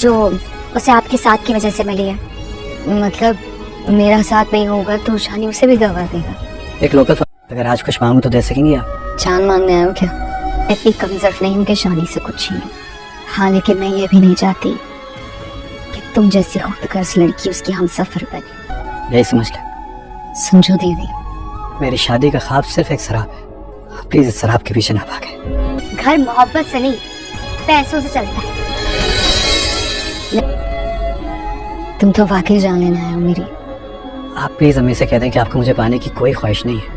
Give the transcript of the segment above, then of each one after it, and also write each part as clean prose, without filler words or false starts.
जो उसे आपके साथ की वजह से मिली है। मतलब मेरा साथ नहीं होगा तो शानी उसे भी गवा देगा। एक लोकल अगर आज कुछ मांगू तो दे सकेंगी आप? जान मांगने आए हो क्या? इतनी कमजोर नहीं हूँ कि शानी से कुछ छीनूं। हाँ, लेकिन मैं ये भी नहीं चाहती कि तुम जैसी खुदगर्ज लड़की उसकी हम सफर बने। यही समझ ले। समझो दीदी, मेरी शादी का ख्वाब सिर्फ एक शराब है। प्लीज इस शराब के पीछे ना भागे। घर मोहब्बत से नहीं पैसों से चलता है। तुम तो वाकई जान लेना आए हो मेरी। आप प्लीज अम्मी से कह दें कि आपको मुझे पाने की कोई ख्वाहिश नहीं है।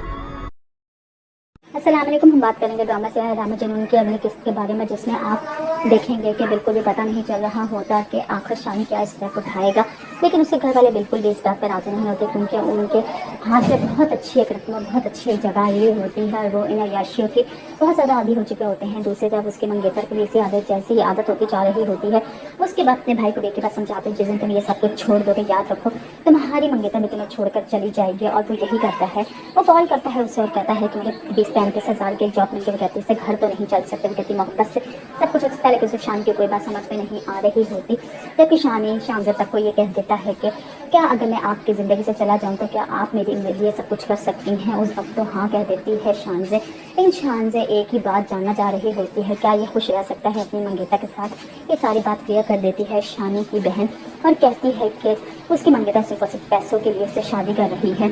अस्सलाम वालेकुम। हम बात करेंगे ड्रामा से ड्रामा जुनून की अगली किस्त के बारे में, जिसमें आप देखेंगे कि बिल्कुल भी पता नहीं चल रहा होता कि आखिर शानी क्या स्टेप उठाएगा, लेकिन उसके घर वाले बिल्कुल भी इस बात पर राजी नहीं होते, क्योंकि उनके हाथ से बहुत अच्छी एक रस्म, बहुत अच्छी एक जगह ये होती है। वो इन अय्याशियों की बहुत ज़्यादा आदी हो चुके होते हैं। दूसरी तरफ उसके मंगेतर की इसी आदत जैसी ही आदत होती जा रही होती है। उसके बाद अपने भाई को देख के बाद समझाते हैं, जिस दिन तुम ये सब कुछ छोड़ दोगे, याद रखो तुम्हारी मंगेतर भी तुम्हें छोड़कर चली जाएगी। और वो यही करता है, वो कॉल करता है उससे और कहता है कि मुझे 20-35 हज़ार की जॉब मिल के, कहती है घर तो नहीं चल सकते, कहती मोहब्बत से सब कुछ अच्छा है, लेकिन शान की कोई बात समझ में नहीं आ रही होती। जबकि शानी शामज़द तक को ये कह देता है कि क्या अगर मैं आपकी ज़िंदगी से चला जाऊँ तो क्या आप मेरे लिए सब कुछ कर सकती हैं। उस वक्त तो हाँ कह देती है शानज़े। लेकिन शानज़े एक ही बात जानना चाह रही होती है, क्या ये खुश रह सकता है अपनी मंगेतर के साथ। ये सारी बात क्लियर कर देती है शानी की बहन और कहती है कि उसकी मंगेतर सिर्फ और सिर्फ पैसों के लिए उससे शादी कर रही है।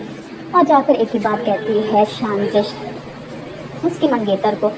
और जाकर एक ही बात कहती है शानज़े उसकी मंगेतर को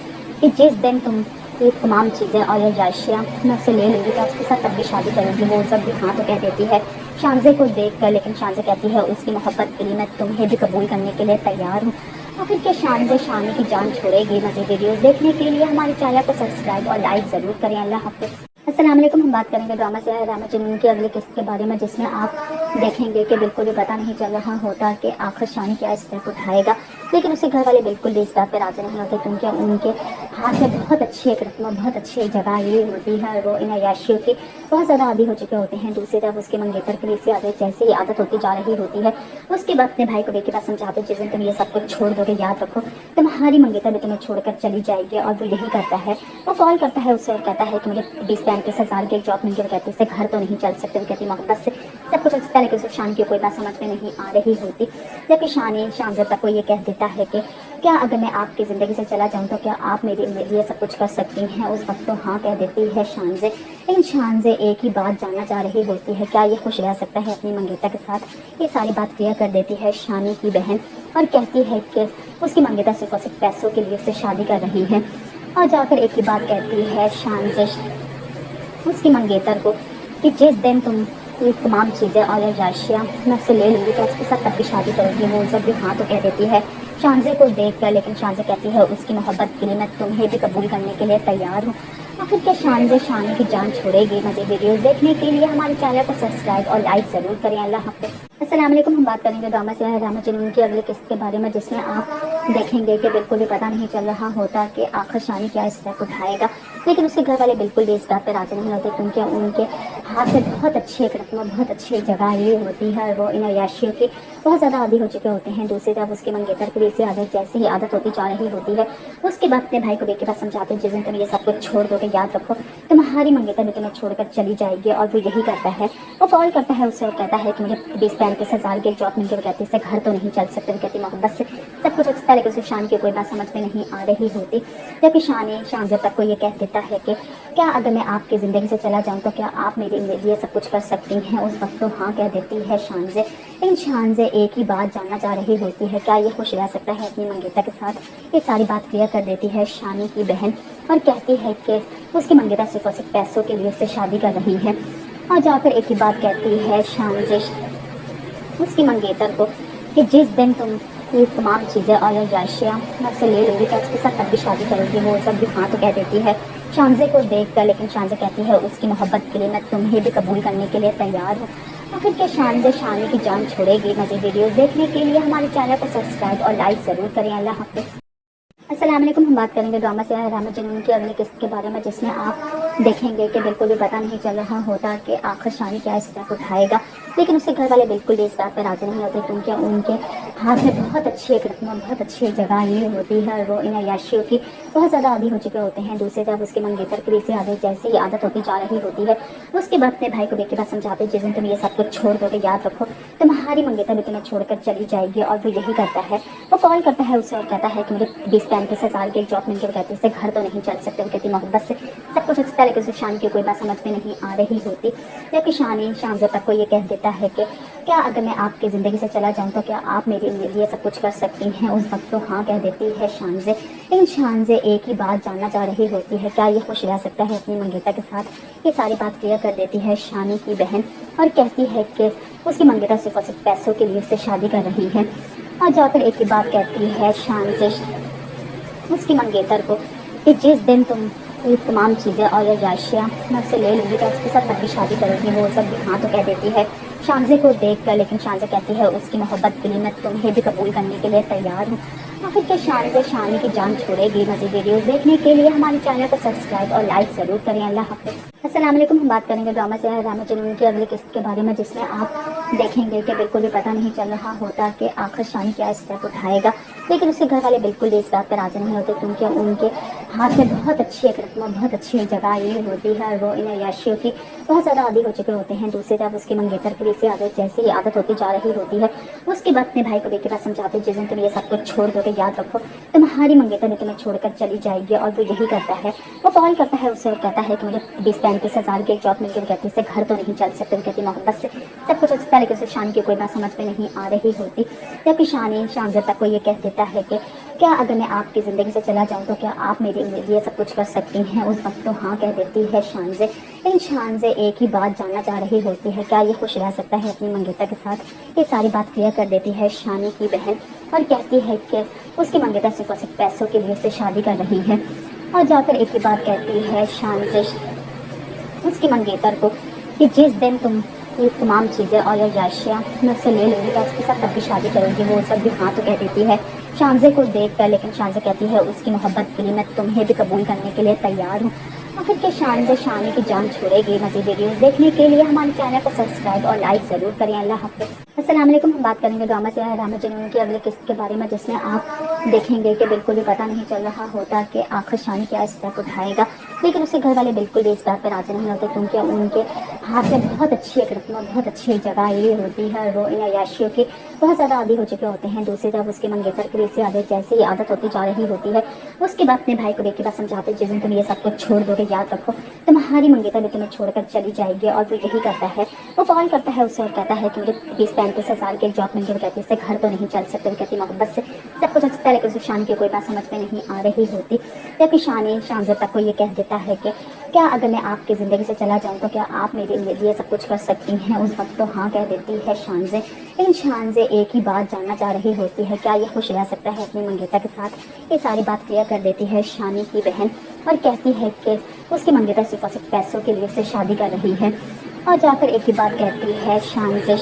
कि जिस दिन तुम ये तमाम चीज़ें और याशियाँ मैं उससे ले लूँगी तो उसके साथ तब भी शादी करूँगी। वो जब भी हाँ तो कह देती है शानज़े को देख कर, लेकिन शानज़े कहती है उसकी मोहब्बत के लिए मैं तुम्हें भी कबूल करने के लिए तैयार हूँ। आखिर क्या शानज़े शानी की जान छोड़ेगी? मज़ीद वीडियोस देखने के लिए हमारे चैनल को सब्सक्राइब और लाइक ज़रूर करें। अल्लाह हाफ़िज़। अस्सलाम वालेकुम। हम बात करेंगे ड्रामा से ड्रामा जुनून की अगली किस्त के बारे में, जिसमें आप देखेंगे कि बिल्कुल भी पता नहीं चल रहा होता कि आखिर शानी क्या स्टेप उठाएगा, लेकिन उसके घर वाले बिल्कुल भी इस बात पर राजी नहीं होते, क्योंकि उनके हाथ से बहुत अच्छी एक रस्म, बहुत अच्छी एक जगह ये होती है। वो इन अय्याशियों की बहुत ज़्यादा आदी हो चुके होते हैं। दूसरी तरफ उसके मंगेतर की इसी आदत जैसी ही आदत होती जा रही होती है। उसके बाद अपने भाई को देख के बाद समझाते, जिस दिन तुम ये सब कुछ छोड़ दोगे, याद रखो तुम्हारी मंगेतर भी तुम्हें छोड़कर चली जाएगी। और वो यही करता है, वो कॉल करता है उससे और कहता है कि मुझे 20-35 हज़ार की एक जॉब मिल के, कहती है घर तो नहीं चल सकते, वो कहती मोहब्बत से सब कुछ अच्छा है, लेकिन शान की कोई बात समझ में नहीं आ रही होती। जबकि शानी शामज़द तक को ये कह देता है कि क्या अगर मैं आपकी ज़िंदगी से चला जाऊँ तो क्या आप मेरे लिए सब कुछ कर सकती हैं। उस वक्त तो हाँ कह देती है शानज़े। लेकिन शानज़े एक ही बात जानना चाह रही होती है, क्या ये खुश रह सकता है अपनी मंगेतर के साथ। ये सारी बात क्लियर कर देती है शानी की बहन और कहती है कि उसकी मंगेतर सिर्फ और सिर्फ पैसों के लिए उससे शादी कर रही है। और जाकर एक ही बात कहती है शानज़े उसकी मंगेतर को कि जिस दिन तुम ये तमाम चीज़ें और याशियाँ मैं उससे ले लूँगी तो उसके साथ तब भी शादी करूँगी। वो जब भी हाँ तो कह देती है शानज़े को देख कर, लेकिन शानज़े कहती है उसकी मोहब्बत के लिए मैं तुम्हें भी कबूल करने के लिए तैयार हूँ। आखिर क्या शानज़े शानी की जान छोड़ेगी? मज़ीद वीडियोस देखने के लिए हमारे चैनल को सब्सक्राइब और लाइक ज़रूर करें। अल्लाह हाफ़िज़। अस्सलाम वालेकुम। हम बात करेंगे ड्रामा से ड्रामा जुनून की अगली किस्त के बारे में, जिसमें आप देखेंगे कि बिल्कुल भी पता नहीं चल रहा होता कि आखिर शानी क्या स्टेप उठाएगा, लेकिन उसके घर वाले बिल्कुल भी इस बात पर राजी नहीं होते, क्योंकि उनके हाथ से बहुत अच्छी एक रस्म, बहुत अच्छी एक जगह ये होती है। वो इन अय्याशियों की बहुत ज़्यादा आदी हो चुके होते हैं। दूसरी तरफ उसके मंगेतर की इसी आदत जैसी ही आदत होती जा रही होती है। उसके बाद अपने भाई को देख के बाद समझाते हैं, जिस दिन तुम ये सब कुछ छोड़ दोगे, याद रखो तुम्हारी मंगेतर भी तुम्हें छोड़कर चली जाएगी। और वो यही करता है, वो कॉल करता है उससे और कहता है कि मुझे 20-35 हज़ार की जॉब मिल के, कहती है घर तो नहीं चल सकते, कहती मोहब्बत से सब कुछ अच्छा है, लेकिन शान की कोई बात समझ में नहीं आ रही होती। जबकि शानी शामज़द तक को ये कह देता है कि क्या अगर मैं आपकी ज़िंदगी से चला जाऊँ तो क्या आप मेरे लिए सब कुछ कर सकती हैं। उस वक्त तो हाँ कह देती है शानज़े। लेकिन शानज़े एक ही बात जानना चाह रही होती है, क्या ये खुश रह सकता है अपनी मंगेतर के साथ। ये सारी बात क्लियर कर देती है शानी की बहन और कहती है कि उसकी मंगेतर सिर्फ और सिर्फ पैसों के लिए उससे शादी कर रही है। और जाकर एक ही बात कहती है शानज़े उसकी मंगेतर को कि जिस दिन तुम ये तमाम चीज़ें और याशियाँ मैं उससे ले लूँगी तो उसके साथ तब भी शादी करूँगी। वो जब भी हाँ तो कह देती है शानज़े को देख कर, लेकिन शानज़े कहती है उसकी मोहब्बत के लिए मैं तुम्हें भी कबूल करने के लिए तैयार हूँ। आखिर क्या शानज़े शानी की जान छोड़ेगी? मज़ीद वीडियोस देखने के लिए हमारे चैनल को सब्सक्राइब और लाइक ज़रूर करें। अल्लाह हाफ़िज़। अस्सलाम वालेकुम। हम बात करेंगे ड्रामा से ड्रामा जुनून की अगली किस्त के बारे में, जिसमें आप देखेंगे कि बिल्कुल भी पता नहीं चल रहा होता कि आखिर शानी क्या स्टेप उठाएगा, लेकिन उसके घर वाले बिल्कुल भी इस बात पर राजी नहीं होते, क्योंकि उनके हाथ में बहुत अच्छी एक रकम बहुत अच्छी जगह ली होती है और वो इन अय्याशियों की बहुत ज़्यादा आदी हो चुके होते हैं। दूसरी तरफ उसके मंगेतर की इसी आदत जैसे ही आदत होती जा रही होती है, उसके बाद अपने भाई को बेटे बात समझाते जिस दिन तुम ये सब कुछ छोड़ दोगे याद रखो तुम्हारी मंगेतर भी तुम्हें छोड़कर चली जाएगी। और वो यही करता है, वो कॉल करता है उसे और कहता है कि मुझे 20-35 हज़ार की एक जॉब मिल गई। कहती है घर तो नहीं चल सकते, वो कहती मोहब्बत से सब कुछ अच्छा है, लेकिन उसे शान की कोई बात समझ में नहीं आ रही होती। जबकि शानी शामज़ा तक को ये कह देता है कि क्या अगर मैं आपकी ज़िंदगी से चला जाऊँ तो क्या आप मेरे लिए सब कुछ कर सकती हैं। उस वक्त तो हाँ कह देती है शानज़े, लेकिन शानज़े एक ही बात जानना चाह रही होती है, क्या ये खुश रह सकता है अपनी मंगेता के साथ। ये सारी बात क्लियर कर देती है शानी की बहन और कहती है कि उसकी मंगेता सिर्फ और सिर्फ पैसों के लिए उससे शादी कर रही है। और जाकर एक ही बात कहती है शानज़े उसकी मंगेतर को कि जिस दिन तुम ये तमाम चीज़ें और ये राशियाँ मैं उससे ले लूँगी तो उसके साथ तब भी शादी करेगी। वो सब भी हाँ तो कह देती है शानज़े को देख कर, लेकिन शानज़े कहती है उसकी मोहब्बत के लिए मैं तुम्हें भी कबूल करने के लिए तैयार हूँ। आखिर क्या शानज़े शानी की जान छोड़ेगी? मज़ीद वीडियोस देखने के लिए हमारे चैनल को सब्सक्राइब और लाइक ज़रूर करें। अल्लाह हाफ़िज़। अस्सलाम वालेकुम। हम बात करेंगे ड्रामा से रामा जुनून की अगली किस्त के बारे में, जिसमें आप देखेंगे कि बिल्कुल भी पता नहीं चल रहा होता कि आखिर शानी क्या स्टेप उठाएगा। लेकिन उसके घर वाले बिल्कुल भी इस बात पर राज़ी नहीं होते, क्योंकि उनके हाथ में बहुत अच्छी एक रकम बहुत अच्छी जगह ये होती है और वो इन अय्याशियों की बहुत ज़्यादा आदी हो चुके होते हैं। दूसरी तरफ उसके मंगेतर की इसी आदत जैसी आदत होती जा रही होती है। उसके बाद अपने भाई को बेटे बात समझाते जिस दिन तुम ये सब कुछ छोड़ दोगे याद रखो तुम्हारी मंगेतर भी तुम्हें छोड़कर चली जाएगी। और वो यही करता है, वो कॉल करता है उसे और कहता है कि मुझे 20-35 हज़ार की एक जॉब मिल गई। कहती है घर तो नहीं चल सकते, वो कहती मोहब्बत से सब कुछ अच्छा है, लेकिन उसे शान की कोई बात समझ में नहीं आ रही होती। जबकि शानी शामज़ा तक को ये कह देता है कि क्या अगर मैं आपकी ज़िंदगी से चला जाऊँ तो क्या आप मेरे लिए सब कुछ कर सकती हैं। उस वक्त तो हाँ कह देती है शानज़े, लेकिन शानज़े एक ही बात जानना चाह रही होती है, क्या ये खुश रह सकता है अपनी मंगेता के साथ। ये सारी बात क्लियर कर देती है शानी की बहन और कहती है कि उसकी मंगेता सिर्फ और सिर्फ पैसों के लिए उससे शादी कर रही है। और जाकर एक ही बात कहती है शानज़े उसकी मंगेतर को कि जिस दिन तुम ये तमाम चीज़ें और ये राशियाँ मैं उससे ले लूँगी तो उसके साथ तब भी शादी करेगी। वो सब भी हाँ तो कह देती है शानज़े को देख कर, लेकिन शानज़े कहती है उसकी मोहब्बत के लिए मैं तुम्हें भी कबूल करने के लिए तैयार हूँ। आखिर के शानज़े शानी की जान छोड़ेगी? मज़ीद वीडियोस देखने के लिए हमारे चैनल को सब्सक्राइब और लाइक ज़रूर करें। अल्लाह हाफ़िज़। अस्सलाम वालेकुम। हम बात करेंगे ड्रामा से रामा जुनून की अगली किस्त के बारे में, जिसमें आप देखेंगे कि बिल्कुल भी पता नहीं चल रहा होता कि आखिर शानी क्या स्टेप उठाएगा। लेकिन उसके घर वाले बिल्कुल भी इस बात पर राज़ी नहीं होते, क्योंकि उनके हाथ में बहुत अच्छी एक रकम बहुत अच्छी जगह ये होती है और वो इन अय्याशियों की बहुत ज़्यादा आदी हो चुके होते हैं। दूसरी तरफ उसके मंगेतर की इसी आदत जैसे ही आदत होती जा रही होती है। उसके बाद अपने भाई को बेटे बात समझाते जिस दिन तुम ये सब कुछ छोड़ दोगे याद रखो तुम्हारी मंगेतर भी तुम्हें छोड़कर चली जाएगी। और वो यही करता है, वो कॉल करता है उसे और कहता है कि मुझे 20-35 हज़ार की एक जॉब मिल गई। कहती है घर तो नहीं चल सकते, वो कहती मोहब्बत से सब कुछ अच्छा है, लेकिन उसे शान की कोई बात समझ में नहीं आ रही होती। जबकि शानी शामज़ा तक को ये कह देता है कि क्या अगर मैं आपकी ज़िंदगी से चला जाऊँ तो क्या आप मेरे लिए सब कुछ कर सकती हैं। उस वक्त तो हाँ कह देती है शानज़े, लेकिन शानज़े एक ही बात जानना चाह रही होती है, क्या ये खुश रह सकता है अपनी मंगेता के साथ। ये सारी बात क्लियर कर देती है शानी की बहन और कहती है कि उसकी मंगेता सिर्फ और सिर्फ पैसों के लिए उससे शादी कर रही है। और जाकर एक ही बात कहती है शानज़े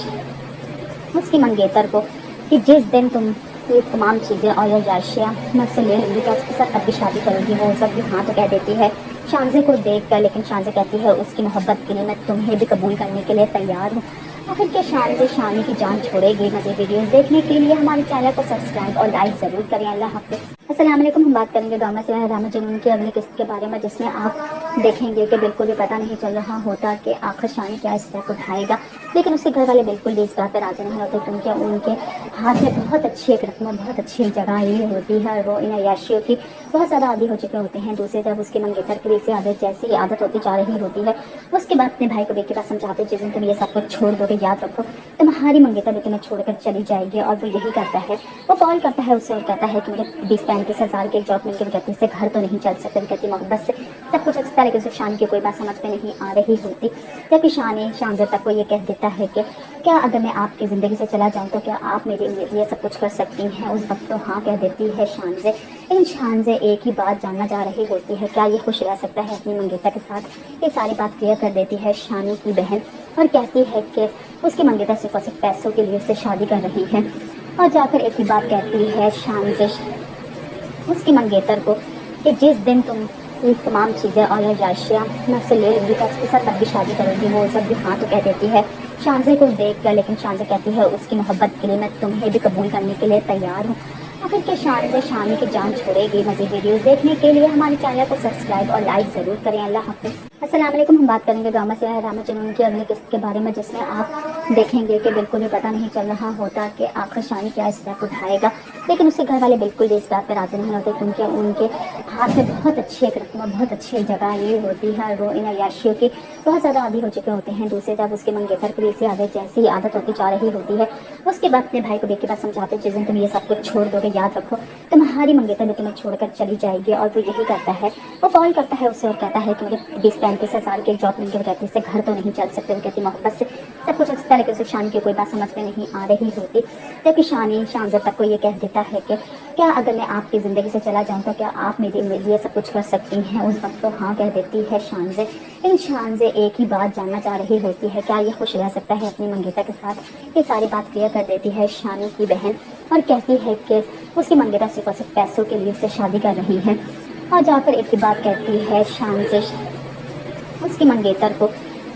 उसकी मंगेतर को कि जिस दिन तुम ये तमाम चीज़ें और ये राशियाँ मैं उससे ले लूँगी तो उसके साथ तब भी शादी करेगी। वो सब भी हाँ तो कह देती है शानज़े को देख कर, लेकिन शानज़े कहती है उसकी मोहब्बत के लिए मैं तुम्हें भी कबूल करने के लिए तैयार हूँ। आखिर क्या शानज़े शानी की जान छोड़ेगी? मज़ीद वीडियोस देखने के लिए हमारे चैनल को सब्सक्राइब और लाइक ज़रूर करें। अल्लाह हाफ़िज़। अस्सलाम वालेकुम। हम बात करेंगे ड्रामा से रामा जुनून की अगली किस्त के बारे में, जिसमें आप देखेंगे कि बिल्कुल भी पता नहीं चल रहा होता कि आखिर शानी क्या स्टेप उठाएगा। लेकिन उसके घर वाले बिल्कुल भी इस बात पर राज़ी नहीं होते, क्योंकि उनके हाथ में बहुत अच्छी एक रकम बहुत अच्छी जगह ये होती है और वो इन अय्याशियों की बहुत ज़्यादा आदी हो चुके होते हैं। दूसरी तरफ उसके मंगेतर की इसी आदत जैसी आदत होती जा रही होती है। उसके बाद अपने भाई को बेटे बात समझाते जिस दिन तुम ये सब कुछ छोड़ दोगे याद रखो तुम्हारी मंगेतर भी तुम्हें छोड़कर चली जाएगी। और वो यही करता है, वो कॉल करता है उसे और कहता है कि मुझे 20-35 हज़ार की एक जॉब मिल गई। कहती है घर तो नहीं चल सकते, वो कहती मोहब्बत से सब कुछ अच्छा है, लेकिन उसे शान की कोई बात समझ में नहीं आ रही होती। जबकि शानी शामज़ा तक को ये कह देता है कि क्या अगर मैं आपकी ज़िंदगी से चला जाऊँ तो क्या आप मेरे लिए सब कुछ कर सकती हैं। उस वक्त तो हाँ कह देती है शानज़े, लेकिन शानज़े एक ही बात जानना चाह रही होती है, क्या ये खुश रह सकता है अपनी मंगेता के साथ। ये सारी बात क्लियर कर देती है शानी की बहन और कहती है कि उसकी मंगेता सिर्फ और सिर्फ पैसों के लिए उससे शादी कर रही है। और जाकर एक ही बात कहती है शानज़े उसकी मंगेतर को कि जिस दिन तुम ये तमाम चीज़ें और ये राशियाँ मैं उससे ले लूँगी तो उसके साथ तब भी शादी करेगी। वो सब भी हाँ तो कह देती है شانزے کو دیکھ کر لیکن شانزے کہتی ہے اس کی محبت کے لیے میں تمہیں بھی قبول کرنے کے لیے تیار ہوں۔ آخر کے شانزے شانی کی جان چھوڑے گی۔ مزید ویڈیوز دیکھنے کے لیے ہمارے چینل کو سبسکرائب اور لائک ضرور کریں۔ اللہ حافظ۔ السلام علیکم، ہم بات کریں گے ڈرامہ سیاہ راما جنون کی اگلی قسط کے بارے میں، جس میں آپ دیکھیں گے کہ بالکل بھی پتہ نہیں چل رہا ہوتا کہ آخر شانی کیا اسٹیپ اٹھائے گا، لیکن اس کے گھر والے بالکل بھی اس بات پر راضی نہیں ہوتے، کیونکہ ان کے ہاتھ میں بہت اچھی ایک رقم اور بہت اچھی جگہ یہ ہوتی ہے، وہ ان عیاشیوں کی بہت زیادہ عادی ہو چکے ہوتے ہیں۔ دوسری طرف اس کے منگیتر کی اسی عادت جیسی عادت ہوتی جا رہی ہوتی ہے، اس کے بعد اپنے بھائی کو دیکھ کے بات سمجھاتے جس دن تم یہ سب کچھ چھوڑ دو گے، یاد رکھو تمہاری منگیتر بھی تمہیں چھوڑ کر چلی جائے گی۔ اور وہ یہی کرتا ہے، وہ کال کرتا ہے اسے اور کہتا ہے کہ مجھے 20-35 ہزار کے جاب مل کے، کہتی سے گھر تو نہیں چل سکتے، وہ کہتی محبت سے سب کچھ اچھا، لیکن اسے شانی کی کوئی بات سمجھ میں نہیں آ رہی ہوتی، جبکہ شانی شانزے تک کو یہ کہہ دیتا ہے کہ کیا اگر میں آپ کی زندگی سے چلا جاؤں تو کیا آپ میرے لیے سب کچھ کر سکتی ہیں؟ اس وقت تو ہاں کہہ دیتی ہے شانزے، لیکن شانزے ایک ہی بات جاننا چاہ رہی ہوتی ہے، کیا یہ خوش رہ سکتا ہے اپنی منگیتا کے ساتھ؟ یہ ساری بات کلیئر کر دیتی ہے شانی کی بہن، اور کہتی ہے کہ اس کی منگیتا صرف اور صرف پیسوں کے لیے اس سے شادی کر رہی ہے۔ اور جا کر ایک ہی بات کہتی ہے شانزے اس کی منگیتر کو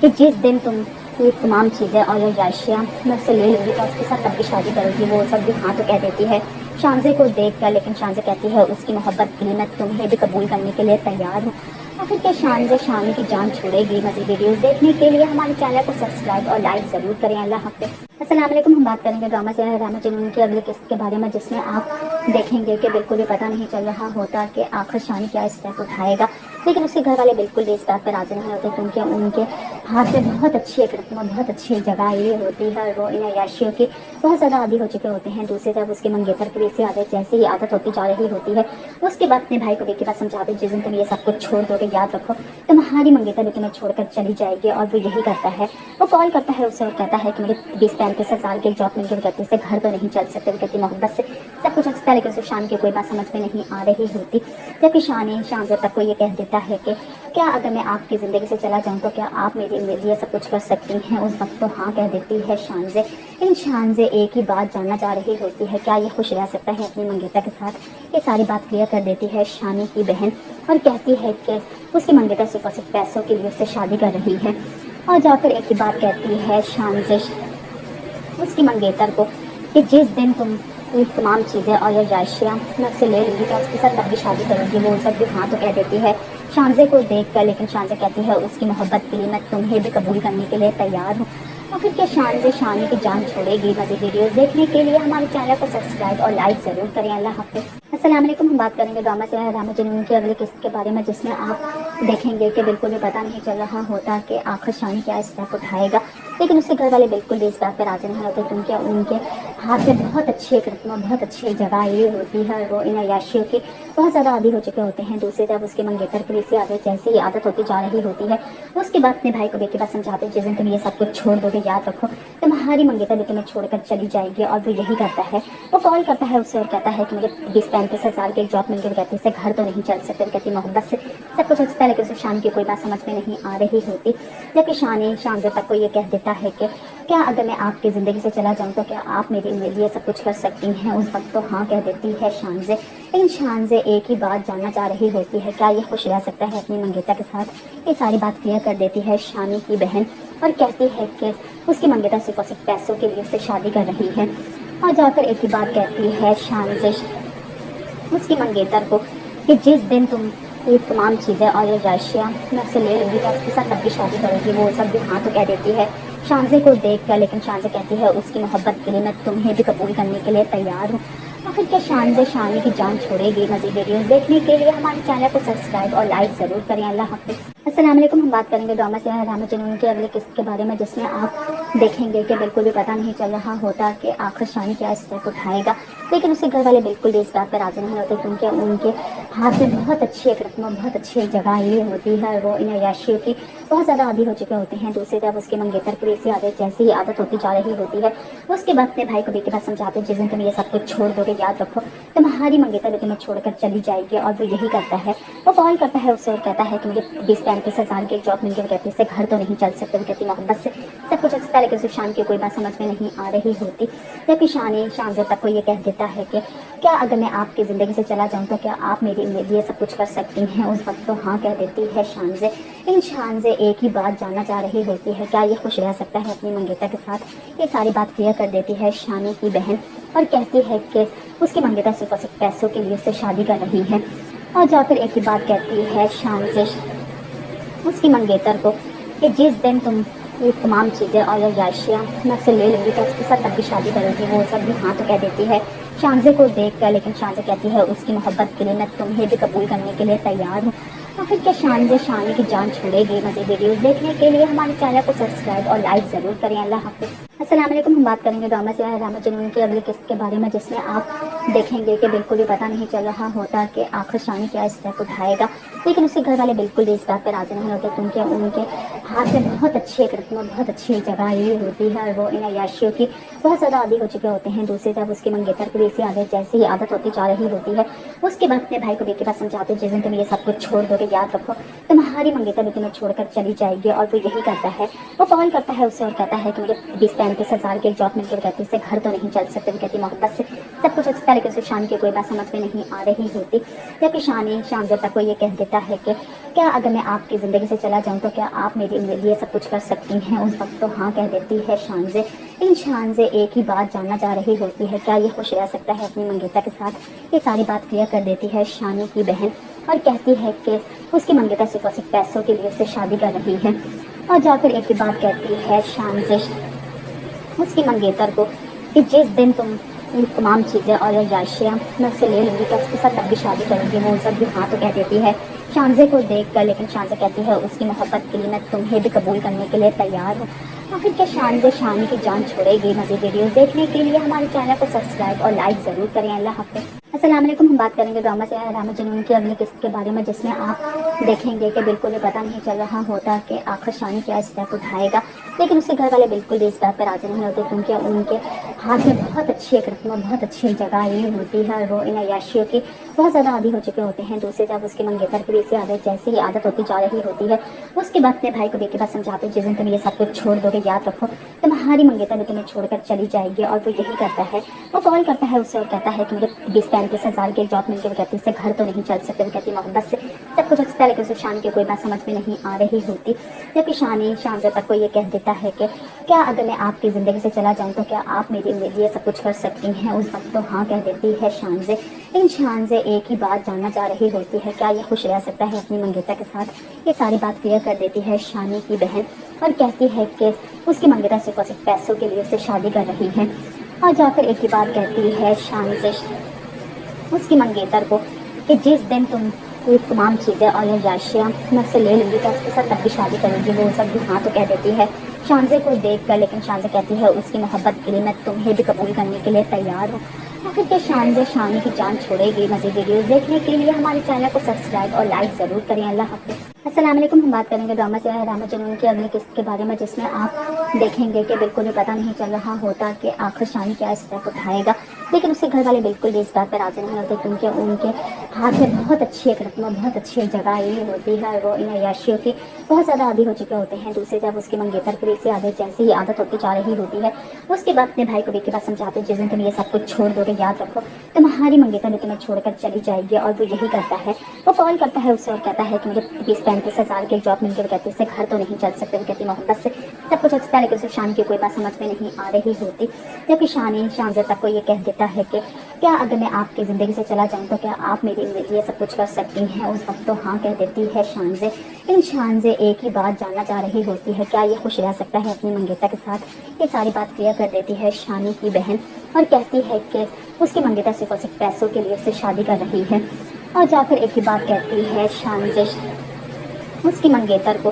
کہ جس دن تم یہ تمام چیزیں اور یہ عیاشیاں میں سے لے لوں گی تو اس کے ساتھ تب بھی شادی کرے گی۔ وہ سب بھی ہاں تو کہہ دیتی ہے شانزے کو دیکھ کر، لیکن شانزے کہتی ہے اس کی محبت کے لیے میں تمہیں بھی قبول کرنے کے لیے تیار ہوں۔ آخر کے شانزے شانی کی جان چھوڑے گی۔ مزید ویڈیوز دیکھنے کے لیے ہمارے چینل کو سبسکرائب اور لائک ضرور کریں۔ اللہ حافظ۔ السلام علیکم، ہم بات کریں گے ڈرامہ سیاہ راما جنون کی اگلی قسط کے بارے میں، جس میں آپ دیکھیں گے کہ بالکل بھی پتہ نہیں چل رہا ہوتا کہ آخر شانی کیا اسٹیپ اٹھائے گا، لیکن اس کے گھر والے بالکل بھی اس بات پر راضی نہیں ہوتے، کیونکہ ان کے ہاتھ میں بہت اچھی ایک رقم اور بہت اچھی جگہ یہ ہوتی ہے، وہ ان عیاشیوں کی بہت زیادہ عادی ہو چکے ہوتے ہیں۔ دوسری طرف اس کے منگیتر کی اسی عادت جیسی ہی عادت ہوتی جا رہی ہوتی ہے، اس کے بعد اپنے بھائی کو دیکھ کے بات سمجھاتے جس دن تم یہ سب کچھ چھوڑ دو گے، یاد رکھو تمہاری منگیتر بھی تمہیں چھوڑ کر چلی جائے گی۔ اور وہ یہی کرتا ہے، وہ کال کرتا ہے اسے اور کہتا ہے کہ مجھے 20-35 ہزار کے جاب مل کے، کہتی سے گھر تو نہیں چل سکتے، وہ کہتی محبت سے سب کچھ اچھا، لیکن اسے شان کی کوئی بات سمجھ میں نہیں آ رہی ہوتی، جبکہ شانی شانزے تک کو یہ کہہ دیتا ہے کہ کیا اگر میں آپ کی زندگی سے چلا جاؤں تو کیا آپ میرے لیے سب کچھ کر سکتی ہیں؟ اس وقت تو ہاں کہہ دیتی ہے شانزے، لیکن شانزے ایک ہی بات جاننا چاہ رہی ہوتی ہے، کیا یہ خوش رہ سکتا ہے اپنی منگیتا کے ساتھ؟ یہ ساری بات کلیئر کر دیتی ہے شانی کی بہن، اور کہتی ہے کہ اس کی منگیتا صرف اور صرف پیسوں کے لیے اس سے شادی کر رہی ہے۔ اور جا کر ایک ہی بات کہتی ہے شانزے اس کی منگیتر کو کہ جس دن تم یہ تمام چیزیں اور یہ عیاشیاں میں سے لے لوں گی تو اس کے ساتھ تب بھی شادی کرے گی۔ وہ سب بھی ہاں تو کہہ دیتی ہے شانزے کو دیکھ کر، لیکن شانزے کہتی ہے اس کی محبت کے لیے میں تمہیں بھی قبول کرنے کے لیے تیار ہوں۔ آخر کے شانزے شانی کی جان چھوڑے گی۔ مزید ویڈیوز دیکھنے کے لیے ہمارے چینل کو سبسکرائب اور لائک ضرور کریں۔ اللہ حافظ۔ السلام علیکم، ہم بات کریں گے ڈرامہ سیاہ راما جنون کی اگلی قسط کے بارے میں، جس میں آپ دیکھیں گے کہ بالکل بھی پتہ نہیں چل رہا ہوتا کہ آخر شانی کیا اسٹیپ اٹھائے گا، لیکن اس کے گھر والے بالکل بھی اس بات پر راضی نہیں ہوتے، کیونکہ ان کے ہاتھ میں بہت اچھی ایک رقم اور بہت اچھی جگہ یہ ہوتی ہے، وہ ان عیاشیوں کی بہت زیادہ عادی ہو چکے ہوتے ہیں۔ دوسری طرف اس کے منگیتر کی اسی عادت جیسی ہی عادت ہوتی جا رہی ہوتی ہے، اس کے بعد اپنے بھائی کو دیکھ کے بات سمجھاتے جس دن تم یہ سب کچھ چھوڑ دو گے، یاد رکھو تمہاری منگیتر بھی تمہیں چھوڑ کر چلی جائے گی۔ اور وہ یہی کرتا ہے، وہ کال کرتا ہے اسے اور کہتا ہے کہ مجھے 20-35 ہزار کے جاب مل کے، کہتی سے گھر تو نہیں چل سکتے، وہ کہتی محبت سے سب کچھ اچھا، لیکن اسے شان کی کوئی بات سمجھ میں نہیں آ رہی ہوتی، جبکہ شانی شانزے تک کو یہ کہہ دیتا ہے کہ کیا اگر میں آپ کی زندگی سے چلا جاؤں تو کیا آپ میرے لیے سب کچھ کر سکتی ہیں؟ اس وقت تو ہاں کہہ دیتی ہے شانزے، لیکن شانزے ایک ہی بات جاننا چاہ رہی ہوتی ہے، کیا یہ خوش رہ سکتا ہے اپنی منگیتا کے ساتھ؟ یہ ساری بات کلیئر کر دیتی ہے شانی کی بہن، اور کہتی ہے کہ اس کی منگیتا صرف اور صرف پیسوں کے لیے اس سے شادی کر رہی ہے۔ اور جا کر ایک ہی بات کہتی ہے شانزے اس کی منگیتر کو کہ جس دن تم یہ تمام چیزیں اور یہ عیاشیاں میں سے لے لوں گی تو اس کے ساتھ تب بھی شادی کرے گی۔ وہ سب بھی ہاں تو کہہ دیتی ہے شانزے کو دیکھ کر، لیکن شانزے کہتی ہے اس کی محبت کے لیے میں تمہیں بھی قبول کرنے کے لیے تیار ہوں۔ آخر کے شانزے شانی کی جان چھوڑے گی۔ مزید ویڈیوز دیکھنے کے لیے ہمارے چینل کو سبسکرائب اور لائک ضرور کریں۔ اللہ حافظ۔ السلام علیکم، ہم بات کریں گے ڈرامہ سیاہ راما جنون کی اگلی قسط کے بارے میں، جس میں آپ دیکھیں گے کہ بالکل بھی پتہ نہیں چل رہا ہوتا کہ آخر شانی کیا اسٹیپ اٹھائے گا، لیکن اس کے گھر والے بالکل بھی اس بات پر راضی نہیں ہوتے، کیونکہ ان کے ہاتھ میں بہت اچھی ایک رقم اور بہت اچھی جگہ یہ ہوتی ہے، وہ ان عیاشیوں کی بہت زیادہ عادی ہو چکے ہوتے ہیں۔ دوسری طرف اس کے منگیتر کی اسی عادت جیسی ہی عادت ہوتی جا رہی ہوتی ہے، اس کے بعد اپنے بھائی کو دیکھ کے بات سمجھاتے جس دن تم یہ سب کچھ چھوڑ دو گے، یاد رکھو تمہاری منگیتر بھی تمہیں چھوڑ کر چلی جائے گی۔ اور وہ یہی کرتا ہے، وہ کال کرتا ہے اسے اور کہتا ہے کہ مجھے 20-35 ہزار کے جاب مل کے، کہتی سے گھر تو نہیں چل سکتے، وہ کہتی محبت سے سب کچھ اچھا، لیکن اسے شان کی کوئی بات سمجھ میں نہیں آ رہی ہوتی، جبکہ شانی شانزے تک کو یہ کہہ دیتا ہے کہ کیا اگر میں آپ کی زندگی سے چلا جاؤں تو کیا آپ میرے لیے سب کچھ کر سکتی ہیں؟ اس وقت تو ہاں کہہ دیتی ہے شانزے، لیکن شانزے ایک ہی بات جاننا چاہ رہی ہوتی ہے، کیا یہ خوش رہ سکتا ہے اپنی منگیتر کے ساتھ؟ یہ ساری بات کلیئر کر دیتی ہے شانی کی بہن اور کہتی ہے کہ اس کی منگیتر صرف اور صرف پیسوں کے لیے اس سے شادی کر رہی ہے، اور جا کر ایک ہی بات کہتی ہے شانزے اس کی منگیتر کو کہ جس دن تم یہ تمام چیزیں اور عیاشیاں میں سے لے لوں گی تو اس کے ساتھ تب بھی شادی کرے گی۔ وہ سب بھی ہاں تو کہہ دیتی ہے شانزے کو دیکھ کر، لیکن شانزے کہتی ہے اس کی محبت کے لیے میں تمہیں بھی قبول کرنے کے لیے تیار ہوں۔ آخر کیا شانزے شانی کی جان چھوڑے گی؟ مزید ویڈیوز دیکھنے کے لیے ہمارے چینل کو سبسکرائب اور لائک ضرور کریں۔ اللہ حافظ۔ السلام علیکم، ہم بات کریں گے ڈرامہ سے ڈرامہ جنون کی اگلی قسط کے بارے میں، جس میں آپ دیکھیں گے کہ بالکل بھی پتہ نہیں چل رہا ہوتا کہ آخر شانی کیا اسٹیپ اٹھائے گا، لیکن اس کے گھر والے بالکل بھی اس بات پر راضی نہیں ہوتے کیونکہ ان کے ہاتھ میں بہت اچھی ایک رقم، بہت اچھی جگہ یہ ہوتی ہے اور وہ ان عیاشیوں کی بہت زیادہ عادی ہو چکے ہوتے ہیں۔ دوسری طرف اس کی منگیتر کی بھی اسی عادت جیسی ہی عادت ہوتی جا رہی ہوتی ہے۔ اس کے بعد اپنے بھائی کو کے پاس سمجھاتے جس دن تم یہ سب کچھ چھوڑ دو گے یاد رکھو تمہاری منگیتر بھی تمہیں چھوڑ کر چلی جائے گی، اور وہ یہی کرتا ہے۔ وہ کال کرتا ہے اسے اور کہتا ہے کہ مجھے 20-35 ہزار کی ایک جاب مل کے، کہتی سے گھر تو نہیں چل سکتے، وہ کہتی محبت سے سب کچھ اچھا، لیکن اسے شان کی کوئی بات سمجھ میں نہیں آ رہی ہوتی، جبکہ شانزے تک کو یہ کہہ دیتا ہے کہ کیا اگر میں آپ کی زندگی سے چلا جاؤں تو کیا آپ میرے لیے سب کچھ کر سکتی ہیں؟ اس وقت تو ہاں کہہ دیتی ہے شانزے، لیکن شانزے ایک ہی بات جاننا چاہ رہی ہوتی ہے، کیا یہ خوش رہ سکتا ہے اپنی منگیتر کے ساتھ؟ یہ ساری بات کلیئر کر دیتی ہے شانی کی بہن اور کہتی ہے کہ اس کی منگیتر صرف اور صرف پیسوں کے لیے اس سے شادی کر رہی ہے، اور جا کر ایک ہی بات کہتی ہے شانزے اس کی منگیتر کو کہ جس دن تم یہ تمام چیزیں اور عیاشیاں میں سے لے لوں گی تو اس کے ساتھ تب بھی شادی کروں گی۔ وہ سب بھی ہاں تو کہہ دیتی ہے شانزے کو دیکھ کر، لیکن شانزے کہتی ہے اس کی محبت کے لیے میں تمہیں بھی قبول کرنے کے لیے تیار ہوں۔ آخر کیا شانزے شانی کی جان چھوڑے گی؟ مزید ویڈیوز دیکھنے کے لیے ہمارے چینل کو سبسکرائب اور لائک ضرور کریں۔ اللہ حافظ۔ السلام علیکم، ہم بات کریں گے ڈرامہ سے ڈرامہ جنون کی اگلی قسط کے بارے میں، جس میں آپ دیکھیں گے کہ بالکل بھی پتہ نہیں چل رہا ہوتا کہ آخر شانی کیا اسٹیپ اٹھائے گا، لیکن اس کے گھر والے بالکل بھی اس بات پر راضی نہیں ہوتے کیونکہ ان کے ہاتھ میں بہت اچھی ایک رقم، بہت اچھی جگہ یہ ہوتی ہے اور وہ ان عیاشیوں کی بہت زیادہ عادی ہو چکے ہوتے ہیں۔ دوسری طرف اس کی منگیتر کی بھی اسی عادت جیسی ہی عادت ہوتی جا رہی ہوتی ہے۔ اس کے بعد اپنے بھائی کو کے پاس سمجھاتے جس دن تم یہ سب کچھ چھوڑ دو گے یاد رکھو تمہاری منگیتر بھی تمہیں چھوڑ کر چلی جائے گی، اور وہ یہی کرتا ہے۔ وہ کال کرتا ہے اسے اور کہتا ہے کہ مجھے 20-35 ہزار کی ایک جاب مل کے، وہ کہتی سے گھر تو نہیں چل سکتے، وہ کہتی محبت سے سب کچھ اچھا، لیکن اسے شان کی کوئی بات سمجھ میں نہیں آ رہی ہوتی، جبکہ شانزے تک کو یہ کہہ دیتا ہے کہ کیا اگر میں آپ کی زندگی سے چلا جاؤں تو کیا آپ میرے لیے سب کچھ کر سکتی ہیں؟ اس وقت تو ہاں کہہ دیتی ہے شانزے، لیکن شانزے ایک ہی بات جاننا چاہ رہی ہوتی ہے، کیا یہ خوش رہ سکتا ہے اپنی منگیتر کے ساتھ؟ یہ ساری بات کلیئر کر دیتی ہے شانی کی بہن اور کہتی ہے کہ اس کی منگیتر صرف اور صرف پیسوں کے لیے اس سے شادی کر رہی ہے، اور جا کر ایک ہی بات کہتی ہے شانزے اس کی منگیتر کو کہ جس دن تم یہ تمام چیزیں اور عیاشیاں میں سے لے لوں گی تو اس کے ساتھ تب بھی شادی کرے گی۔ وہ سب بھی ہاں تو کہہ دیتی ہے شانزے کو دیکھ کر، لیکن شانزے کہتی ہے اس کی محبت کے لیے میں تمہیں بھی قبول کرنے کے لیے تیار ہوں۔ آخر کیا شانزے شانی کی جان چھوڑے گی؟ مزید ویڈیوز دیکھنے کے لیے ہمارے چینل کو سبسکرائب اور لائک ضرور کریں۔ اللہ حافظ۔ السلام علیکم، ہم بات کریں گے ڈرامہ سے ڈرامہ جنون کی اگلی قسط کے بارے میں، جس میں آپ دیکھیں گے کہ بالکل بھی پتہ نہیں چل رہا ہوتا کہ آخر شانی کیا اسٹیپ اٹھائے گا، لیکن اس کے گھر والے بالکل بھی اس بات پر راضی نہیں ہوتے کیونکہ ان کے ہاتھ میں بہت اچھی ایک رقم، بہت اچھی ایک جگہ یہ ہوتی ہے اور وہ ان عیاشیوں کی بہت زیادہ عادی ہو چکے ہوتے ہیں۔ دوسری طرف اس کی منگیتر کی بھی اسی عادت جیسی ہی عادت ہوتی جا رہی ہوتی ہے۔ اس کے بعد اپنے بھائی کو کے پاس سمجھاتے جس دن تم یہ سب کچھ چھوڑ دو گے یاد رکھو تمہاری منگیتر بھی تمہیں چھوڑ کر چلی جائے گی، اور وہ یہی کرتا ہے۔ وہ کال کرتا ہے اسے اور کہتا ہے کہ مجھے 20-35 ہزار کی ایک جاب مل کے، وہ کہتی سے گھر تو نہیں چل سکتے، وہ کہتی محبت سے سب کچھ اچھا، لیکن اسے شان کی کوئی بات سمجھ میں نہیں آ رہی ہوتی، جبکہ شانزے تک کو یہ کہہ دیتا ہے کہ کیا اگر میں آپ کی زندگی سے چلا جاؤں تو کیا آپ میرے لیے سب کچھ کر سکتی ہیں؟ اس وقت تو ہاں کہہ دیتی ہے شانزے، لیکن شانزے ایک ہی بات جاننا چاہ رہی ہوتی ہے، کیا یہ خوش رہ سکتا ہے اپنی منگیتر کے ساتھ؟ یہ ساری بات کلیئر کر دیتی ہے شانی کی بہن اور کہتی ہے کہ اس کی منگیتر صرف اور صرف پیسوں کے لیے اس سے شادی کر رہی ہے، اور جا کر ایک ہی بات کہتی ہے شانزے اس کی منگیتر کو